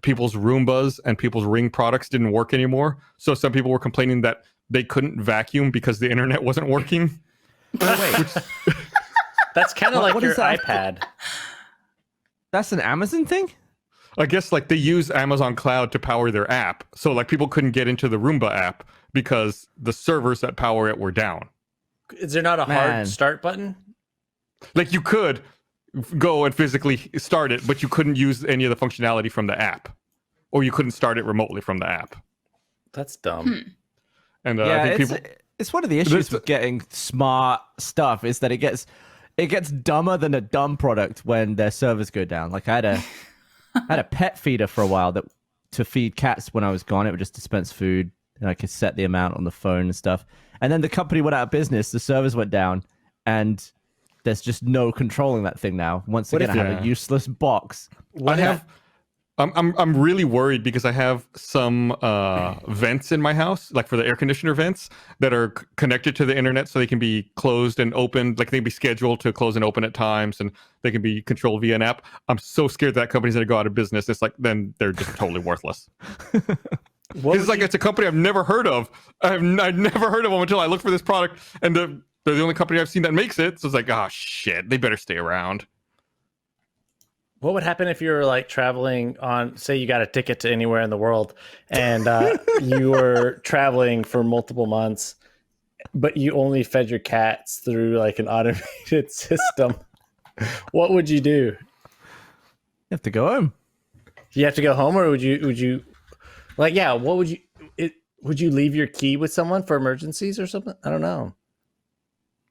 people's Roombas and people's Ring products didn't work anymore. So some people were complaining that they couldn't vacuum because the internet wasn't working. Wait, That's kind of like what your is that? iPad. that's an Amazon thing? I guess like they use Amazon Cloud to power their app. So like people couldn't get into the Roomba app because the servers that power it were down. Is there not a Man. hard start button? Like you could go and physically start it, but you couldn't use any of the functionality from the app. Or you couldn't start it remotely from the app. That's dumb. And Yeah, I think it's one of the issues This- with getting smart stuff is that it gets dumber than a dumb product when their servers go down. Like I had a pet feeder for a while that to feed cats when I was gone. It would just dispense food and I could set the amount on the phone and stuff. And then the company went out of business, the servers went down, and there's just no controlling that thing now. Once again, I have a useless box. I have. I'm really worried because I have some vents in my house, like for the air conditioner vents, that are connected to the internet, so they can be closed and opened. Like they can be scheduled to close and open at times, and they can be controlled via an app. I'm so scared that company's gonna go out of business. It's like then they're just totally worthless. It's like it's a company I've never heard of. I've never heard of them until I looked for this product, and they're the only company I've seen that makes it. So it's like, oh shit, they better stay around. What would happen if you were like traveling on, say you got a ticket to anywhere in the world and you were traveling for multiple months, but you only fed your cats through like an automated system? What would you do? You have to go home. You have to go home, or would you like, yeah, what would you, would you leave your key with someone for emergencies or something? I don't know.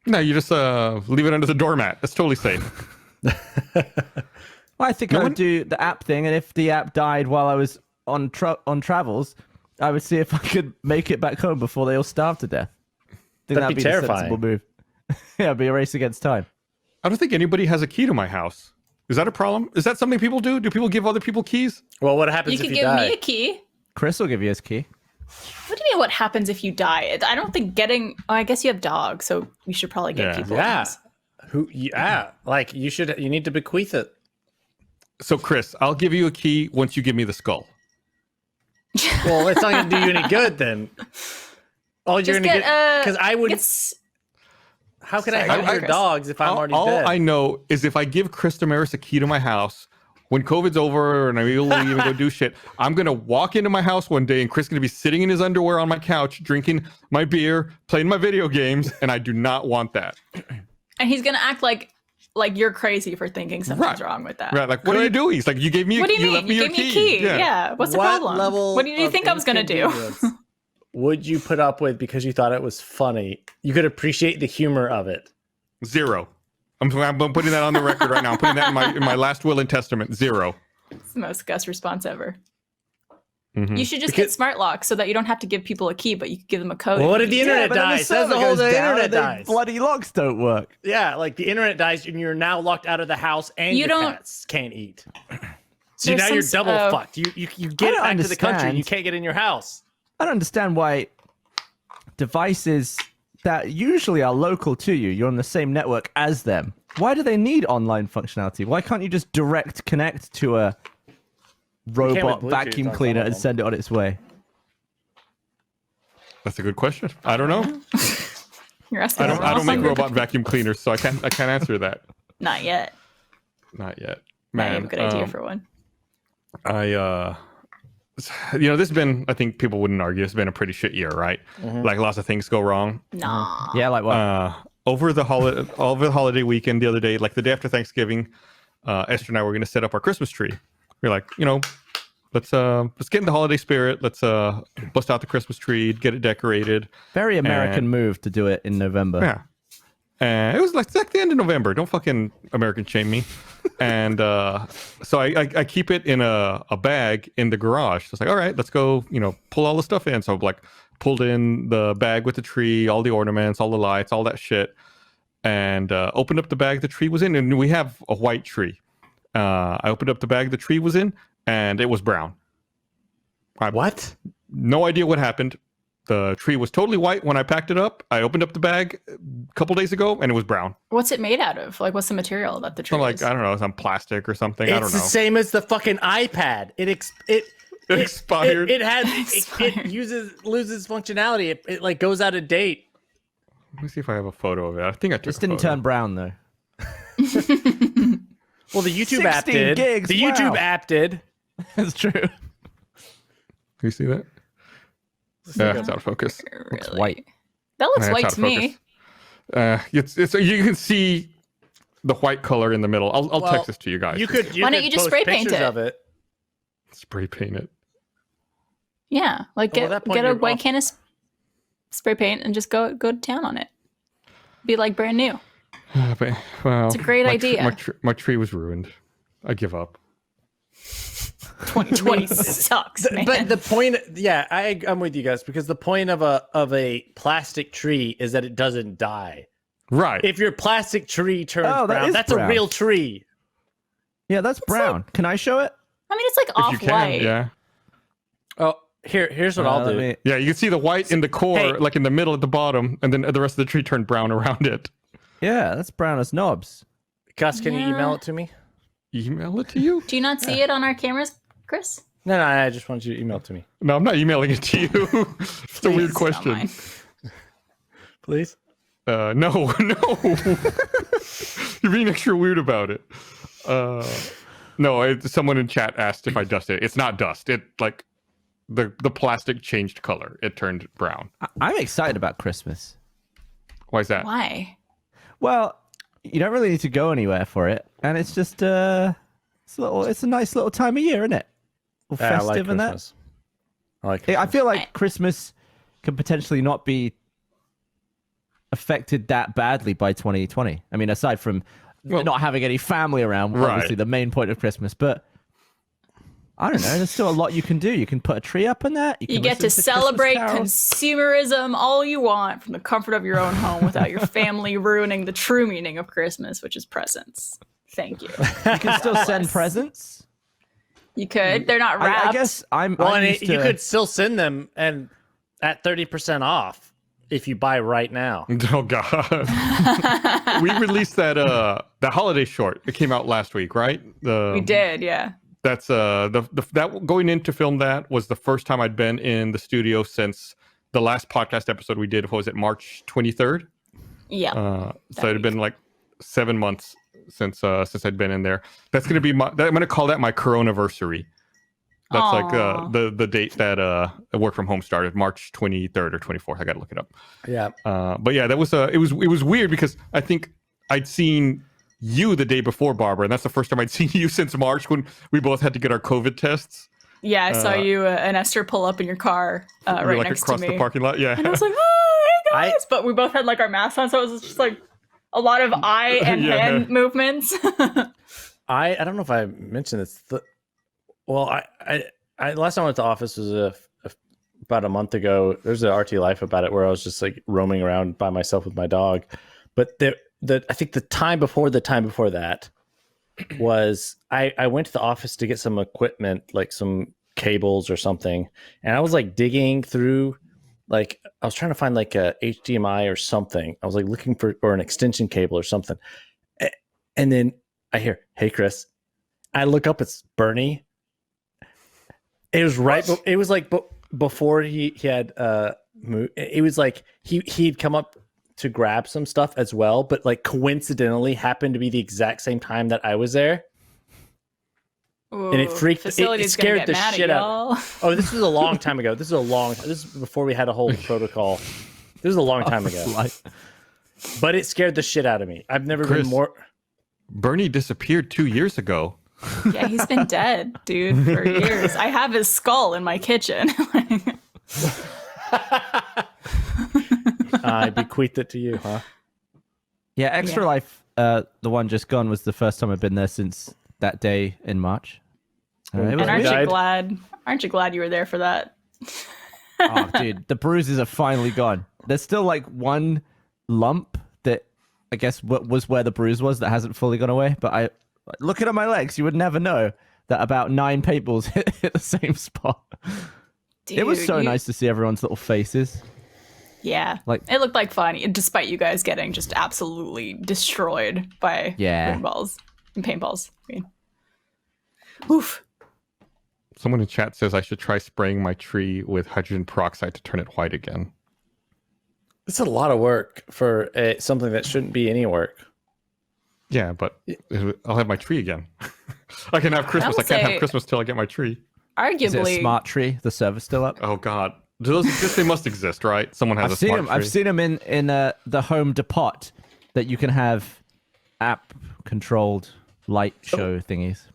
No, you just leave it under the doormat. That's totally safe. Well, I think I would do the app thing, and if the app died while I was on travels, I would see if I could make it back home before they all starved to death. I think That'd be the terrifying. sensible move. Yeah, it'd be a race against time. I don't think anybody has a key to my house. Is that a problem? Is that something people do? Do people give other people keys? Well, what happens You if could you give die? me a key. Chris will give you his key. What do you mean? What happens if you die? I don't think getting. Oh, I guess you have dogs, so you should probably get people. Yeah. things. Yeah, like you need to bequeath it. So, Chris, I'll give you a key once you give me the skull. Well, it's not going to do you any good then. Oh, you're Just going to get get, because I would. It's- How can I Sorry, help your Chris. dogs if I'm already All dead? I know is if I give Chris Damaris a key to my house, when COVID's over and I'm able to even go do shit, I'm going to walk into my house one day and Chris is going to be sitting in his underwear on my couch, drinking my beer, playing my video games, and I do not want that. and he's gonna act like you're crazy for thinking something's wrong with that. Right, like, what are you doing? He's like, you gave me a What do key. you mean? Left me You your gave me a key. Yeah. What's the problem? What do you of think I was gonna do? inconvenience would you put up with because you thought it was funny? You could appreciate the humor of it. 0. I'm putting that on the record right now. I'm putting that in my last will and testament. 0. It's the most Gus response ever. Mhm. You should just get smart locks so that you don't have to give people a key, but you could give them a code. Well, what if the internet but then dies? the That's the server whole goes down internet and the dies. bloody locks don't work. Yeah, like the internet dies and you're now locked out of the house and You your don't- cats can't eat. So There's now you're some- double fucked. You get don't back to the country, understand. you can't get in your house. I don't understand why devices that usually are local to you, you're on the same network as them. Why do they need online functionality? Why can't you just direct connect to a robot with Bluetooth vacuum on some cleaner of and them. send it on its way? That's a good question. I don't know. You're asking I the don't wrong make group of robot vacuum cleaners, so I can't answer that. Not yet. Not yet. Might Man, have a good idea for one. this has been, I think people wouldn't argue, it's been a pretty shit year, right? Like lots of things go wrong. Nah. Yeah, like what? Over the holiday weekend the other day, like the day after Thanksgiving, Esther and I were going to set up our Christmas tree. We're like, let's get in the holiday spirit. Let's bust out the Christmas tree, get it decorated. Very American and- move to do it in November. Yeah. And it was like the end of November. Don't fucking American shame me. And so I keep it in a bag in the garage. So it's like, all right, let's go, pull all the stuff in. So like pulled in the bag with the tree, all the ornaments, all the lights, all that shit. And opened up the bag the tree was in. And we have a white tree. I opened up the bag the tree was in, and it was brown. What? No idea what happened. The tree was totally white when I packed it up. I opened up the bag a couple days ago, and it was brown. What's it made out of? Like, what's the material that the tree So like, is? I don't know, some plastic or something. I don't It's know. the same as the fucking iPad. It Expired. it loses functionality. It like goes out of date. Let me see if I have a photo of it. I think I took This a didn't photo. turn brown though. Well, the YouTube app 16 did. gigs, The wow. YouTube app did. That's true. Can you see that? Yeah, it's out of focus. Really? white. That looks Yeah, it's white out to of me. focus. It's you can see the white color in the middle. I'll Well, text this to you guys. You could. Why don't could you just post spray paint pictures it? of it? spray paint it. Yeah, like Well, at that point, get a you're white off. can of spray paint and just go to town on it. Be like brand new. But, well, It's a great my idea. my tree was ruined. I give up. 2020 sucks, man. But the point, yeah, I'm with you guys because the point of a plastic tree is that it doesn't die. Right. If your plastic tree turns Oh, that brown, is that's brown. a real tree. Yeah, that's brown. Can I show it? I mean, it's like if you off can, white. yeah. Oh, here's what I'll let do. me- Yeah, you can see the white in the core, Hey. like in the middle at the bottom, and then the rest of the tree turned brown around it. Yeah, that's brown as knobs. Gus, can you Yeah. email it to me? Email it to you? Do you not see it on our cameras, Chris? No, I just wanted you to email it to me. No, I'm not emailing it to you. It's a weird Please, don't question. mind. Please? No. You're being extra weird about it. No, someone in chat asked if I dusted it. It's not dust. It like the plastic changed color. It turned brown. I'm excited about Christmas. Why is that? Why? Well, you don't really need to go anywhere for it, and it's just it's a nice little time of year, isn't it? Yeah, I Festive like and that. Christmas. I like I Christmas. feel like Christmas can potentially not be affected that badly by 2020. I mean, aside from not having any family around, Right. obviously the main point of Christmas, but I don't know. There's still a lot you can do. You can put a tree up in that. You can get to listen celebrate Christmas carols. consumerism all you want from the comfort of your own home without your family ruining the true meaning of Christmas, which is presents. Thank you. You can still send presents. You could. They're not wrapped. I guess I'm used you to- could still send them and at 30% off if you buy right now. Oh God. We released that holiday short. It came out last week, right? We did, yeah. That's that going in to film that was the first time I'd been in the studio since the last podcast episode we did. What was it, March 23rd? Yeah. So it had been like 7 months since I'd been in there. That's gonna be I'm gonna call that my Coronaversary. That's Aw. like the date that work from home started, March 23rd or 24th. I gotta look it up. Yeah. But yeah, that was it was weird because I think I'd seen you the day before, Barbara, and that's the first time I'd seen you since March when we both had to get our COVID tests. Yeah, I saw you and Esther pull up in your car We were right like next across to me. the parking lot. Yeah. And I was like, oh, hey guys. But we both had like our masks on, so it was just like a lot of eye and Yeah. hand movements. I don't know if I mentioned this. I last time I went to the office was about a month ago. There's an RT Life about it where I was just like roaming around by myself with my dog. But I think the time before that was I went to the office to get some equipment, like some cables or something, and I was like digging through, like I was trying to find like a HDMI or something. I was like looking for or an extension cable or something, and then I hear, "Hey, Chris." I look up, it's Bernie. It was right. It was like before he had moved. It was like he'd come up to grab some stuff as well, but like coincidentally happened to be the exact same time that I was there. Ooh, And it freaked- it facility's gonna scared get the mad at shit out- y'all. Oh, this was a long time ago. This is before we had a whole protocol. This was a long time ago. But it scared the shit out of me. I've never Chris. been more. Bernie disappeared 2 years ago. Yeah, he's been dead, dude, for years. I have his skull in my kitchen. I bequeathed it to you, huh? Yeah, Extra Yeah. Life, the one just gone, was the first time I've been there since that day in March. It was And aren't weird. you glad? Aren't you glad you were there for that? Oh, dude, the bruises are finally gone. There's still like one lump that I guess was where the bruise was that hasn't fully gone away. But looking at my legs, you would never know that about 9 paintballs hit the same spot. Dude, It was so nice to see everyone's little faces. Yeah, Like- it looked like fun, despite you guys getting just absolutely destroyed by paintballs and paintballs. I mean, oof. Someone in chat says I should try spraying my tree with hydrogen peroxide to turn it white again. It's a lot of work for something that shouldn't be any work. Yeah, but I'll have my tree again. I can have Christmas. I would can't say- have Christmas till I get my tree. Is it a Arguably, smart tree? The server's still up. Oh God, do those exist? They must exist, right? Someone has I've a seen smart them. tree. I've seen them in the Home Depot that you can have app controlled light show thingies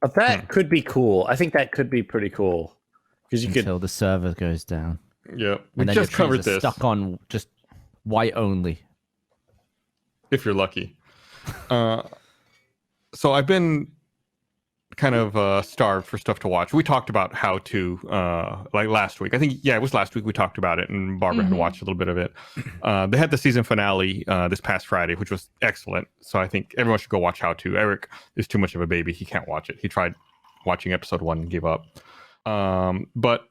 But that could be cool. I think that could be pretty cool because you could. until the server goes down. Yeah, we And then just your trees covered are this. stuck on just white only. If you're lucky. So I've been kind of starved for stuff to watch. We talked about how to like last week. I think it was last week we talked about it, and Barbara had watched a little bit of it. They had the season finale this past Friday, which was excellent. So I think everyone should go watch How To. Eric is too much of a baby; he can't watch it. He tried watching episode 1 and gave up. But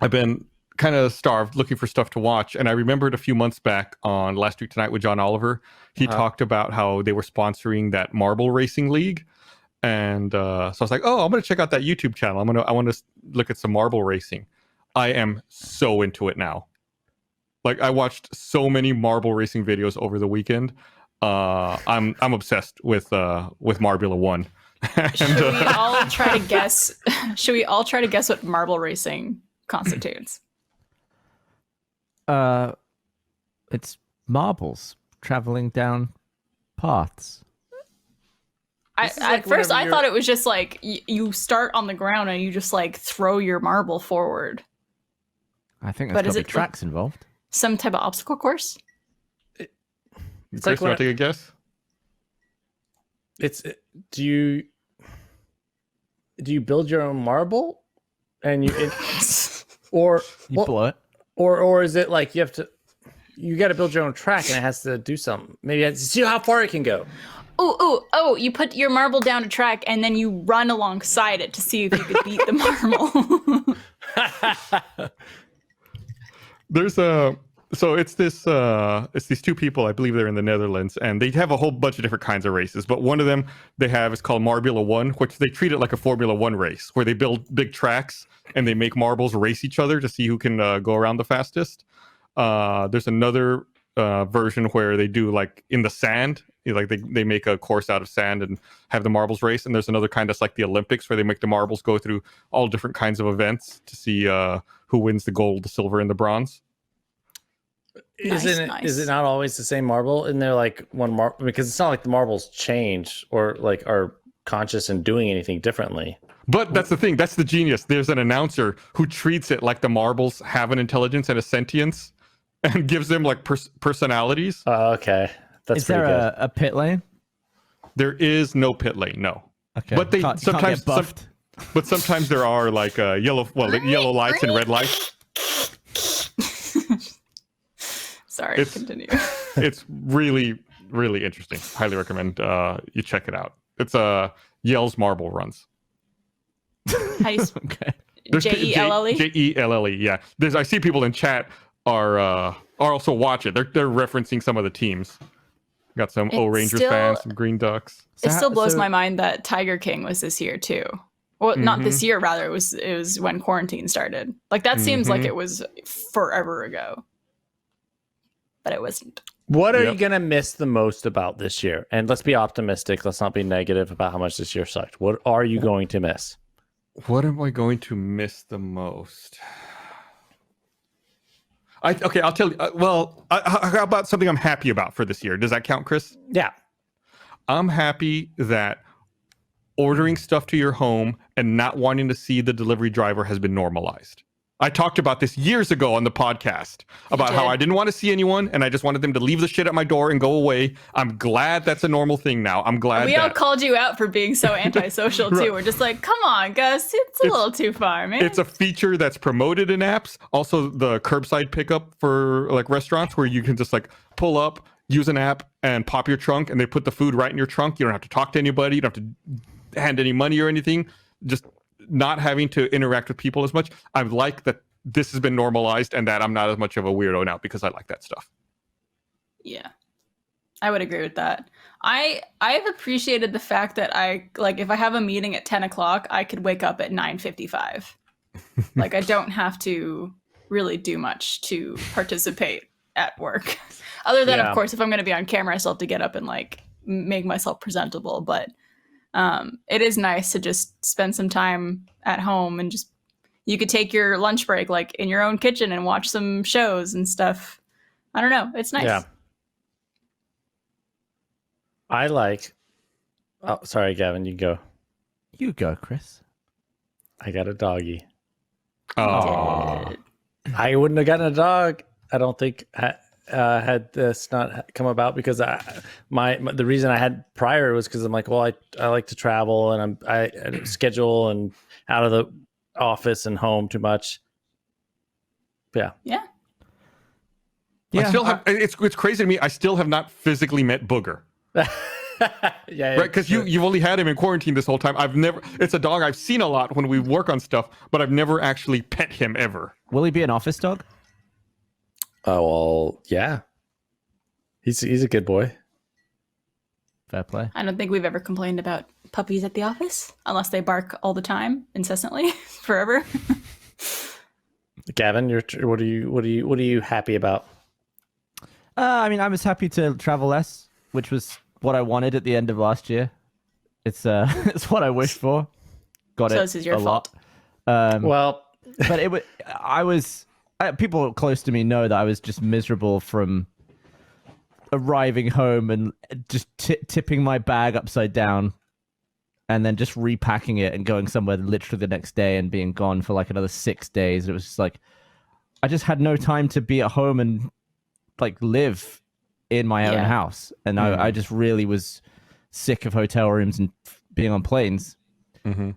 I've been kind of starved looking for stuff to watch, and I remembered a few months back on Last Week Tonight with John Oliver, he talked about how they were sponsoring that marble racing league. And so I was like, oh, I'm gonna check out that YouTube channel. I want to look at some marble racing. I am so into it now. Like I watched so many marble racing videos over the weekend. I'm obsessed with Marbula 1. Should we all try to guess? Should we all try to guess what marble racing constitutes? It's marbles traveling down paths. At first, I thought it was just like you start on the ground and you just like throw your marble forward. I think there's got to be tracks involved. Some type of obstacle course? It's Chris, like you want to take a guess? Do you build your own marble, and or You blow it. or is it like you got to build your own track and it has to do something? Maybe to see how far it can go. Oh, you put your marble down a track and then you run alongside it to see if you could beat the marble. There's it's these two people, I believe they're in the Netherlands, and they have a whole bunch of different kinds of races, but one of them they have is called Marbula 1, which they treat it like a Formula 1 race where they build big tracks and they make marbles race each other to see who can go around the fastest. There's another version where they do like in the sand, like they make a course out of sand and have the marbles race. And there's another kind that's like the Olympics where they make the marbles go through all different kinds of events to see who wins the gold, the silver, and the bronze. Is it not always the same marble? And they're like one marble, because it's not like the marbles change or like are conscious and doing anything differently. But that's the thing. That's the genius. There's an announcer who treats it like the marbles have an intelligence and a sentience and gives them like personalities. Okay. That's Is there a pit lane? There is no pit lane, no. Okay. But they Can't sometimes get buffed. but sometimes there are like yellow lights and red lights. Sorry, continue. It's really, really interesting. Highly recommend you check it out. It's Yell's Marble Runs. How you Okay. Jelle? Jelle, yeah. I see people in chat are also watch it. They're referencing some of the teams. Got some O Rangers fans, some Green Ducks. It still blows my mind that Tiger King was this year too. Well, not this year, rather. It was when quarantine started. Like that seems like it was forever ago, but it wasn't. What are you gonna miss the most about this year? And let's be optimistic. Let's not be negative about how much this year sucked. What are you going to miss? What am I going to miss the most? I'll tell you. How about something I'm happy about for this year? Does that count, Chris? Yeah. I'm happy that ordering stuff to your home and not wanting to see the delivery driver has been normalized. I talked about this years ago on the podcast about how I didn't want to see anyone and I just wanted them to leave the shit at my door and go away. I'm glad that's a normal thing now. I'm glad we all called you out for being so antisocial too. We're just like, come on, Gus, it's a little too far, man. It's a feature that's promoted in apps. Also, the curbside pickup for like restaurants where you can just like pull up, use an app, and pop your trunk, and they put the food right in your trunk. You don't have to talk to anybody. You don't have to hand any money or anything. Just not having to interact with people as much. I like that this has been normalized and that I'm not as much of a weirdo now because I like that stuff. Yeah, I would agree with that. I've appreciated the fact that if I have a meeting at 10 o'clock, I could wake up at 9:55. Like I don't have to really do much to participate at work. Other than, of course, if I'm going to be on camera, I still have to get up and like make myself presentable. But it is nice to just spend some time at home and just you could take your lunch break like in your own kitchen and watch some shows and stuff. I don't know. It's nice. Yeah. I like. Oh, sorry, Gavin. You go. You go, Chris. I got a doggy. Oh, I wouldn't have gotten a dog. I don't think had this not come about because the reason I had prior was because I'm like, well, I like to travel and I schedule and out of the office and home too much. Yeah. Yeah. I still have. It's crazy to me. I still have not physically met Booger. Yeah, right, because you've only had him in quarantine this whole time. It's a dog I've seen a lot when we work on stuff, but I've never actually pet him ever. Will he be an office dog? Oh well, yeah. He's a good boy. Fair play. I don't think we've ever complained about puppies at the office unless they bark all the time, incessantly, forever. Gavin, what are you happy about? I mean, I was happy to travel less, which was what I wanted at the end of last year. It's it's what I wished for. Got So it. this is your a fault. lot. Well, But people close to me know that I was just miserable from arriving home and just tipping my bag upside down and then just repacking it and going somewhere literally the next day and being gone for like another 6 days. It was just like, I just had no time to be at home and like live in my own Yeah. house. And I just really was sick of hotel rooms and being on planes. Mhm.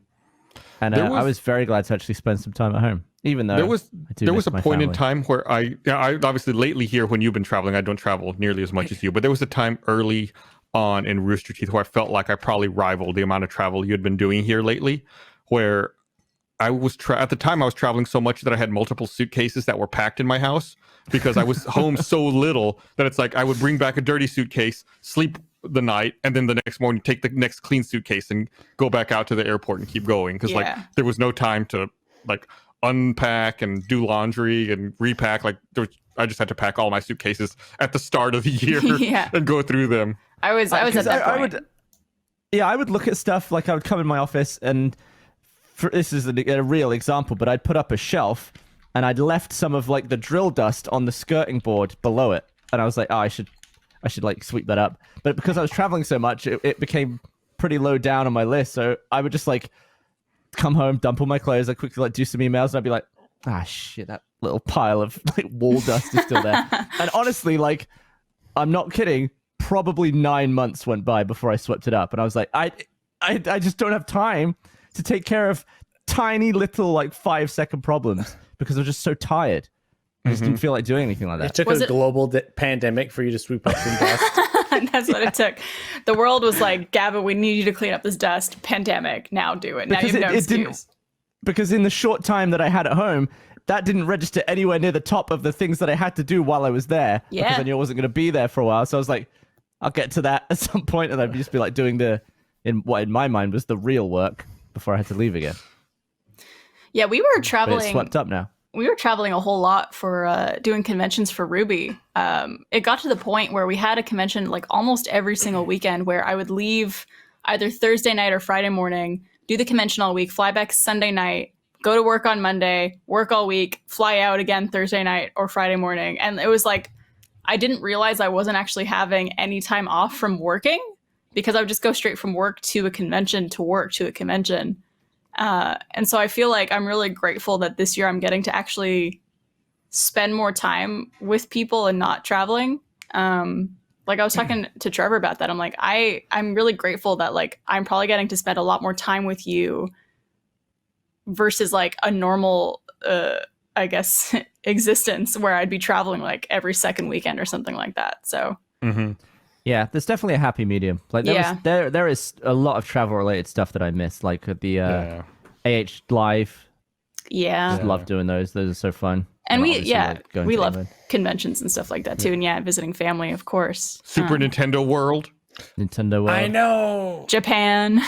And I was very glad to actually spend some time at home, even though There was I do there miss was a my point in family. time where I obviously lately here when you've been traveling, I don't travel nearly as much as you, but there was a time early on in Rooster Teeth where I felt like I probably rivaled the amount of travel you had been doing here lately, where I was at the time I was traveling so much that I had multiple suitcases that were packed in my house because I was home so little that it's like I would bring back a dirty suitcase, sleep the night, and then the next morning take the next clean suitcase and go back out to the airport and keep going because like there was no time to like unpack and do laundry and repack. Like I just had to pack all my suitcases at the start of the year Yeah. and go through them. I was at that point. I would look at stuff like I would come in my office and this is a real example, but I'd put up a shelf and I'd left some of like the drill dust on the skirting board below it. And I was like, oh, I should like sweep that up. But because I was traveling so much, it became pretty low down on my list. So I would just like come home, dump all my clothes, I quickly like do some emails, and I'd be like, ah, shit, that little pile of like wall dust is still there. And honestly, like, I'm not kidding. Probably 9 months went by before I swept it up, and I was like, I just don't have time to take care of tiny little like 5-second problems because I was just so tired. I just didn't feel like doing anything like it that. took a global pandemic for you to sweep up some dust. And that's what it took. The world was like, Gavin, we need you to clean up this dust. Pandemic. Now do it. Now you have no excuse. Because in the short time that I had at home, that didn't register anywhere near the top of the things that I had to do while I was there. Yeah. Because I knew I wasn't going to be there for a while. So I was like, I'll get to that at some point, and I'd just be like doing what in my mind was the real work before I had to leave again. Yeah, we were But traveling. it's swept up now. We were traveling a whole lot for doing conventions for Ruby. It got to the point where we had a convention like almost every single weekend where I would leave either Thursday night or Friday morning, do the convention all week, fly back Sunday night, go to work on Monday, work all week, fly out again Thursday night or Friday morning. And it was like, I didn't realize I wasn't actually having any time off from working because I would just go straight from work to a convention to work to a convention. And so I feel like I'm really grateful that this year I'm getting to actually spend more time with people and not traveling. Like I was talking to Trevor about that. I'm like, I'm really grateful that like I'm probably getting to spend a lot more time with you versus like a normal, I guess, existence where I'd be traveling like every second weekend or something like that. So Yeah, there's definitely a happy medium. Like there is a lot of travel related stuff that I miss, like the AH Live. yeah. Just love doing those. Those are so fun. And we obviously, like, going we to love England. conventions and stuff like that too. And visiting family, of course. Super Nintendo World. Nintendo World. I know. Japan.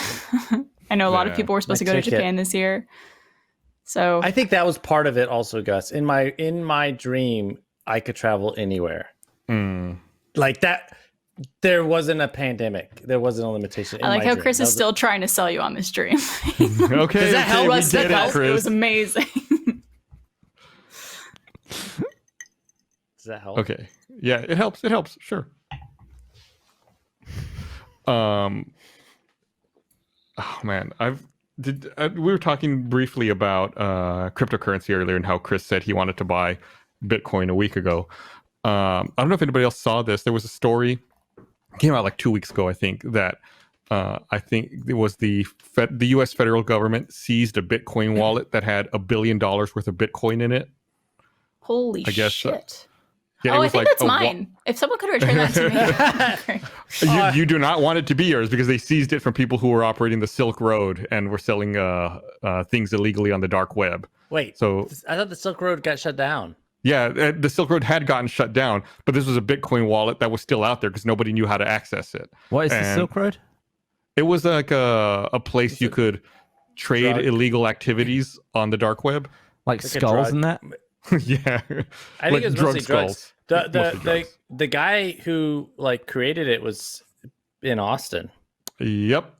I know a lot of Yeah. people were supposed to My go to ticket. Japan this year. So I think that was part of it also, Gus. In my dream, I could travel anywhere. Like that. There wasn't a pandemic. There wasn't a limitation. I like how Chris is still trying to sell you on this dream. Okay, Does that help? we Does that get it, help? It Chris. was amazing. Does that help? Okay. Yeah, it helps. It helps. Sure. Oh man, we were talking briefly about cryptocurrency earlier and how Chris said he wanted to buy Bitcoin a week ago. I don't know if anybody else saw this. There was a story came out like 2 weeks ago, I think, that I think it was the U.S. federal government seized a Bitcoin wallet that had $1 billion worth of Bitcoin in it. Holy I guess, shit. Yeah, it I was think like that's a mine. If someone could return that to me. Great. You do not want it to be yours because they seized it from people who were operating the Silk Road and were selling things illegally on the dark web. Wait. So I thought the Silk Road got shut down. yeah, the Silk Road had gotten shut down, but this was a Bitcoin wallet that was still out there because nobody knew how to access it. What is the And Silk Road? It was like a place you could trade drug? illegal activities on the dark web. Like a skulls drug. and that. Yeah, I think it was mostly drugs. Mostly The drugs. the guy who like created it was in Austin. Yep.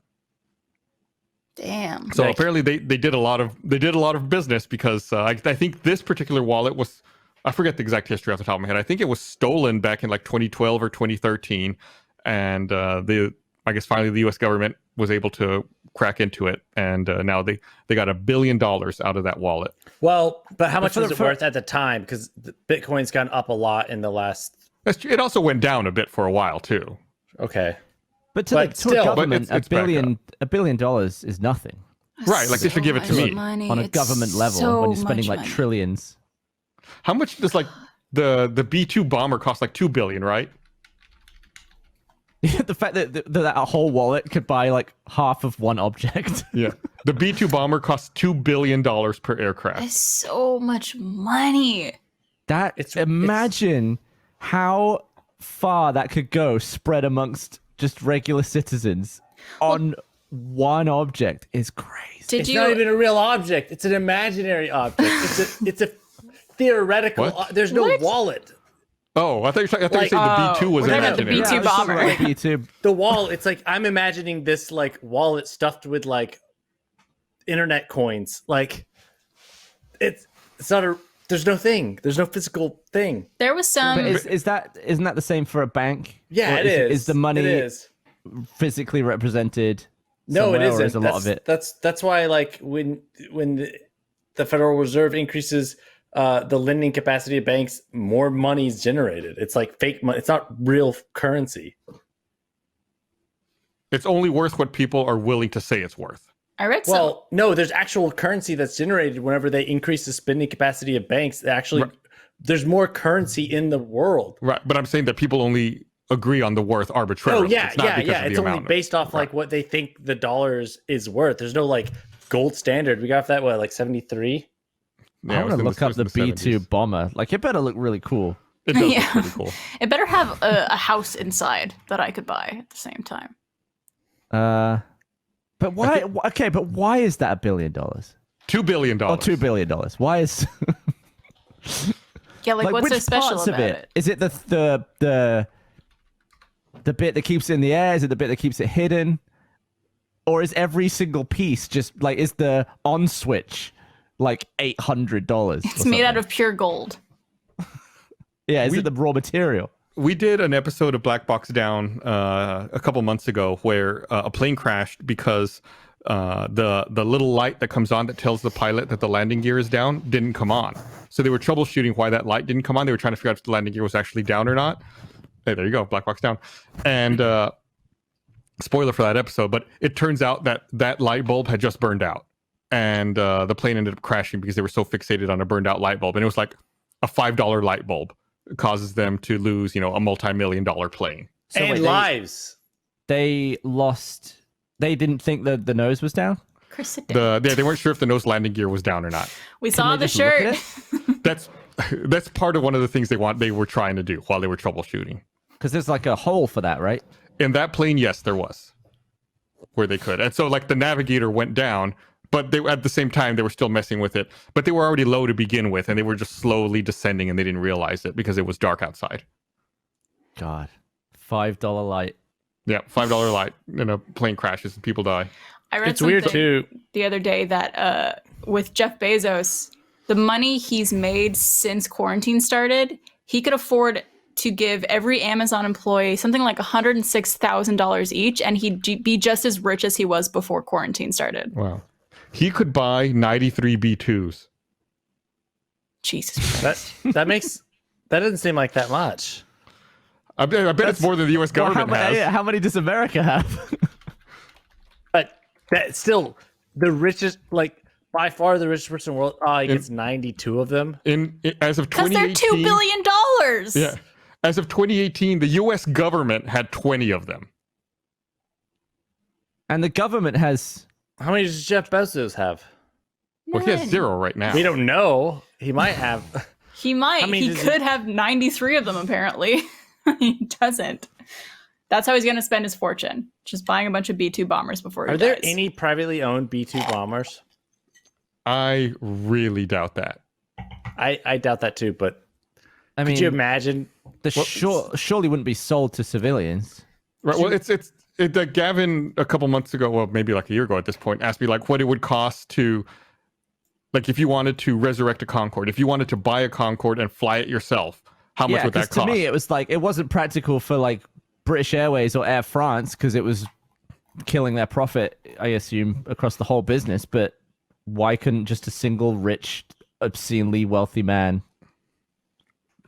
Damn. So Like- apparently they did a lot of business because I think this particular wallet was, I forget the exact history off the top of my head. I think it was stolen back in like 2012 or 2013, and I guess finally the U.S. government was able to crack into it, and now they got $1 billion out of that wallet. Well, but how much for was the it fir- worth at the time? Because Bitcoin's gone up a lot in the last. That's true. It also went down a bit for a while too. Okay. But But to still- a But government, it's back $1 billion is nothing Right, like they should give it to So me. much money. on a It's government level so when you're spending much like money. trillions. How much does like the B-2 bomber cost? Like $2 billion, right? The fact that a whole wallet could buy like half of one object. Yeah. The B-2 bomber costs $2 billion per aircraft. That's so much money. Imagine how far that could go spread amongst just regular citizens on one object is crazy. Did It's you? not even a real object. It's an imaginary object. It's a theoretical. What? There's no What? wallet. Oh, I thought you were Like- saying the B-2 was we're talking about the imaginary. B-2 bomber. B2. The wall. It's like I'm imagining this like wallet stuffed with like internet coins. Like it's not a. There's no thing. There's no physical thing. There was some. But isn't that the same for a bank? Yeah, Or it is. Is the money It is. physically represented? No, it somewhere, or isn't. is a lot of it? That's why like when the Federal Reserve increases the lending capacity of banks, more money is generated. It's like fake money. It's not real currency. It's only worth what people are willing to say it's worth. I read some. Well, no, there's actual currency that's generated whenever they increase the spending capacity of banks. Actually, Right. there's more currency in the world. Right. But I'm saying that people only agree on the worth Oh arbitrarily. yeah, It's not yeah, because yeah. of the It's only amount. based off like what they think the dollars is worth. There's no like gold standard. We got off that what like 73. Yeah, I it was want to in look the- up it was the in B2 70s. bomber. Like, it better look really cool. It does Yeah. look pretty cool. It better have a house inside that I could buy at the same time. But why? Okay, but why is that $1 billion? $2 billion. Or $2 billion? Why is Yeah, like, what's which so special parts about of it? Is it the bit that keeps it in the air? Is it the bit that keeps it hidden? Or is every single piece just like, is the on switch like $800? It's made out of pure gold. Yeah, is it the raw material? We did an episode of Black Box Down a couple months ago where a plane crashed because the little light that comes on that tells the pilot that the landing gear is down didn't come on. So they were troubleshooting why that light didn't come on. They were trying to figure out if the landing gear was actually down or not. Hey, there you go, Black Box Down. And spoiler for that episode, but it turns out that that light bulb had just burned out. And the plane ended up crashing because they were so fixated on a burned out light bulb. And it was like a $5 light bulb causes them to lose, a multi-million-dollar plane. So and wait, lives. They lost. They didn't think that the nose was down. Chris, sit down. They weren't sure if the nose landing gear was down or not. We saw they the just look at shirt. That's part of one of the things they were trying to do while they were troubleshooting. Because there's like a hole for that, right? In that plane, yes, there was where they could. And so like the navigator went down, but they at the same time they were still messing with it. But they were already low to begin with, and they were just slowly descending, and they didn't realize it because it was dark outside. God, $5 light. Yeah, $5 light, and a plane crashes and people die. I read It's weird something too. the other day that with Jeff Bezos, the money he's made since quarantine started, he could afford to give every Amazon employee something like $106,000 each, and he'd be just as rich as he was before quarantine started. Wow. He could buy 93 B2s. Jesus Christ. That doesn't seem like that much. I bet it's more than the U.S. government has. How many does America have? But that's still the richest, like by far the richest person in the world. He gets 92 of them. As of Because they're 2018, $2 billion. Yeah. As of 2018, the U.S. government had 20 of them. And the government has. How many does Jeff Bezos have? Well, he has None. 0 right now. We don't know. He might have. He might. How many He does could have 93 of them, apparently. He doesn't. That's how he's going to spend his fortune. Just buying a bunch of B-2 bombers before he Are dies. there any privately owned B-2 bombers? I really doubt that. I doubt that too, but I mean, could you imagine? surely wouldn't be sold to civilians. Right. Well, Gavin a couple months ago, well, maybe like a year ago at this point, asked me like what it would cost to, like, if you wanted to resurrect a Concorde, if you wanted to buy a Concorde and fly it yourself, how much would that cost? To me, it was like it wasn't practical for like British Airways or Air France because it was killing their profit, I assume, across the whole business. But why couldn't just a single rich, obscenely wealthy man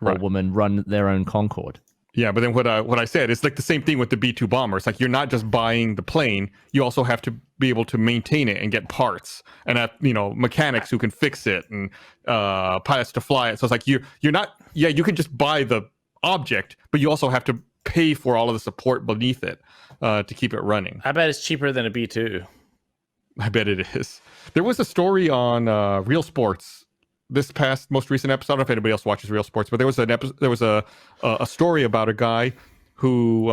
or woman run their own Concorde? Yeah, but then what I said, it's like the same thing with the B-2 bomber. It's like you're not just buying the plane, you also have to be able to maintain it and get parts and have, mechanics who can fix it and pilots to fly it. So it's like you're not, you can just buy the object, but you also have to pay for all of the support beneath it to keep it running. I bet it's cheaper than a B-2. I bet it is. There was a story on Real Sports this past most recent episode. I don't know if anybody else watches Real Sports, but there was a story about a guy who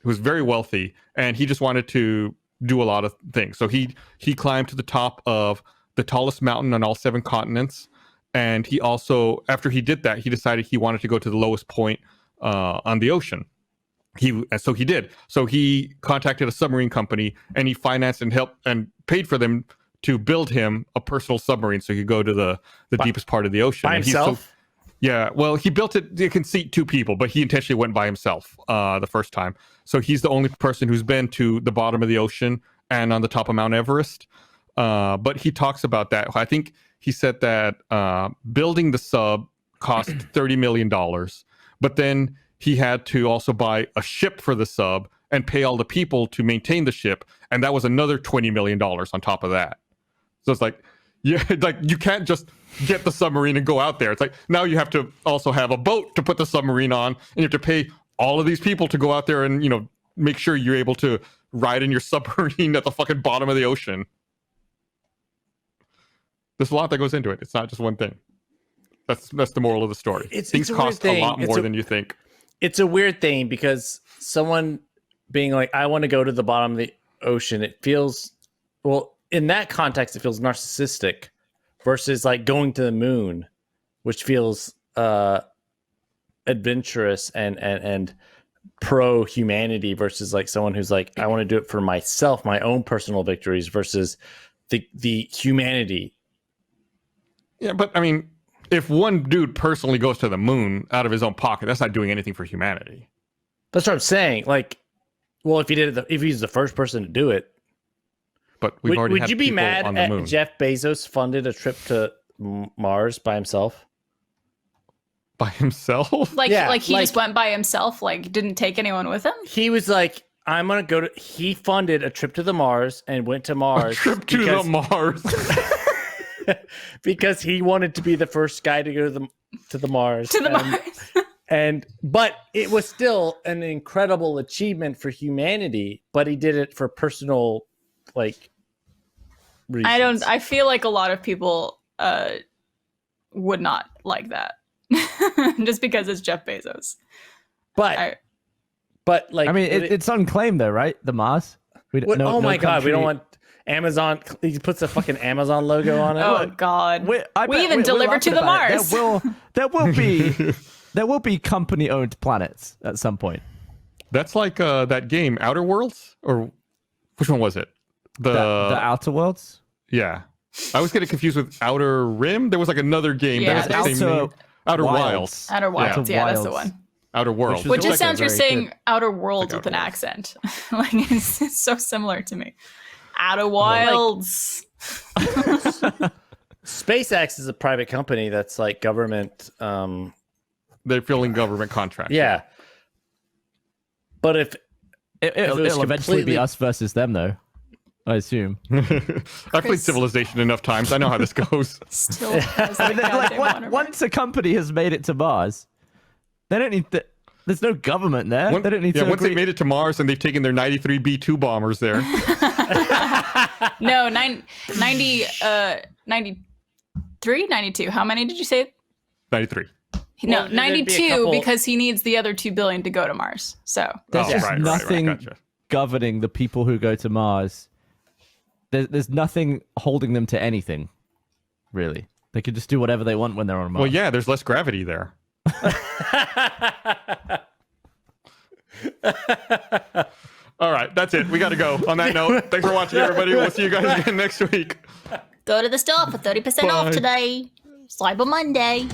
was very wealthy and he just wanted to do a lot of things. So he climbed to the top of the tallest mountain on all 7 continents, and he also, after he did that, he decided he wanted to go to the lowest point on the ocean. So he did. So he contacted a submarine company and he financed and helped and paid for them to build him a personal submarine so he could go to the deepest part of the ocean. By himself? Well, he built it. It can seat 2 people, but he intentionally went by himself the first time. So he's the only person who's been to the bottom of the ocean and on the top of Mount Everest. But he talks about that. I think he said that building the sub cost $30 million, but then he had to also buy a ship for the sub and pay all the people to maintain the ship. And that was another $20 million on top of that. So it's like, like you can't just get the submarine and go out there. It's like now you have to also have a boat to put the submarine on, and you have to pay all of these people to go out there and make sure you're able to ride in your submarine at the fucking bottom of the ocean. There's a lot that goes into it. It's not just one thing. That's the moral of the story. Things cost a lot more than you think. It's a weird thing because someone being like, I want to go to the bottom of the ocean, it feels, well, in that context, it feels narcissistic versus like going to the moon, which feels adventurous and pro humanity versus like someone who's like, I want to do it for myself, my own personal victories versus the humanity. Yeah, but I mean, if one dude personally goes to the moon out of his own pocket, that's not doing anything for humanity. That's what I'm saying. Like, well, if he did it, if he's the first person to do it. But we've already had would you be people mad on the at moon. Jeff Bezos funded a trip to Mars by himself? By himself? Like he just went by himself, like didn't take anyone with him? He was like, I'm going to go to... He funded a trip to the Mars and went to Mars. A trip to the Mars. Because he wanted to be the first guy to go to the Mars. To the Mars. But it was still an incredible achievement for humanity, but he did it for personal, like, reasons. I feel like a lot of people would not like that. Just because it's Jeff Bezos. But like, I mean, it's unclaimed though, right? The Mars. Oh my God, we don't want Amazon. He puts a fucking Amazon logo on it. Oh God, we even deliver to the Mars. There will be company-owned planets at some point. That's like that game, Outer Worlds, or which one was it? The Outer Worlds. Yeah, I was getting confused with Outer Rim. There was like another game. Yeah, that was the same name. Outer Wilds. Outer Wilds. Yeah, that's the one. Outer Worlds. Which just sounds you're saying Outer Worlds with an accent. Like it's so similar to me. Outer Wilds. SpaceX is a private company that's like government. They're filling government contracts. Yeah. But if it'll eventually be us versus them, though, I assume. I've played Civilization enough times. I know how this goes. Still has that goddamn watermark. Once a company has made it to Mars, they don't need there's no government there. They don't need to once they made it to Mars and they've taken their 93 B-2 bombers there. No, 93, 92. How many did you say? 93. No, Well, there'd be a 92 couple- because he needs the other 2 billion to go to Mars. So There's Oh, just right, nothing gotcha. governing the people who go to Mars. There's nothing holding them to anything, really. They can just do whatever they want when they're on Mars. Well, yeah, there's less gravity there. All right, that's it. We got to go. On that note, thanks for watching, everybody. We'll see you guys again next week. go to the store for 30% Bye. off today. Cyber Monday.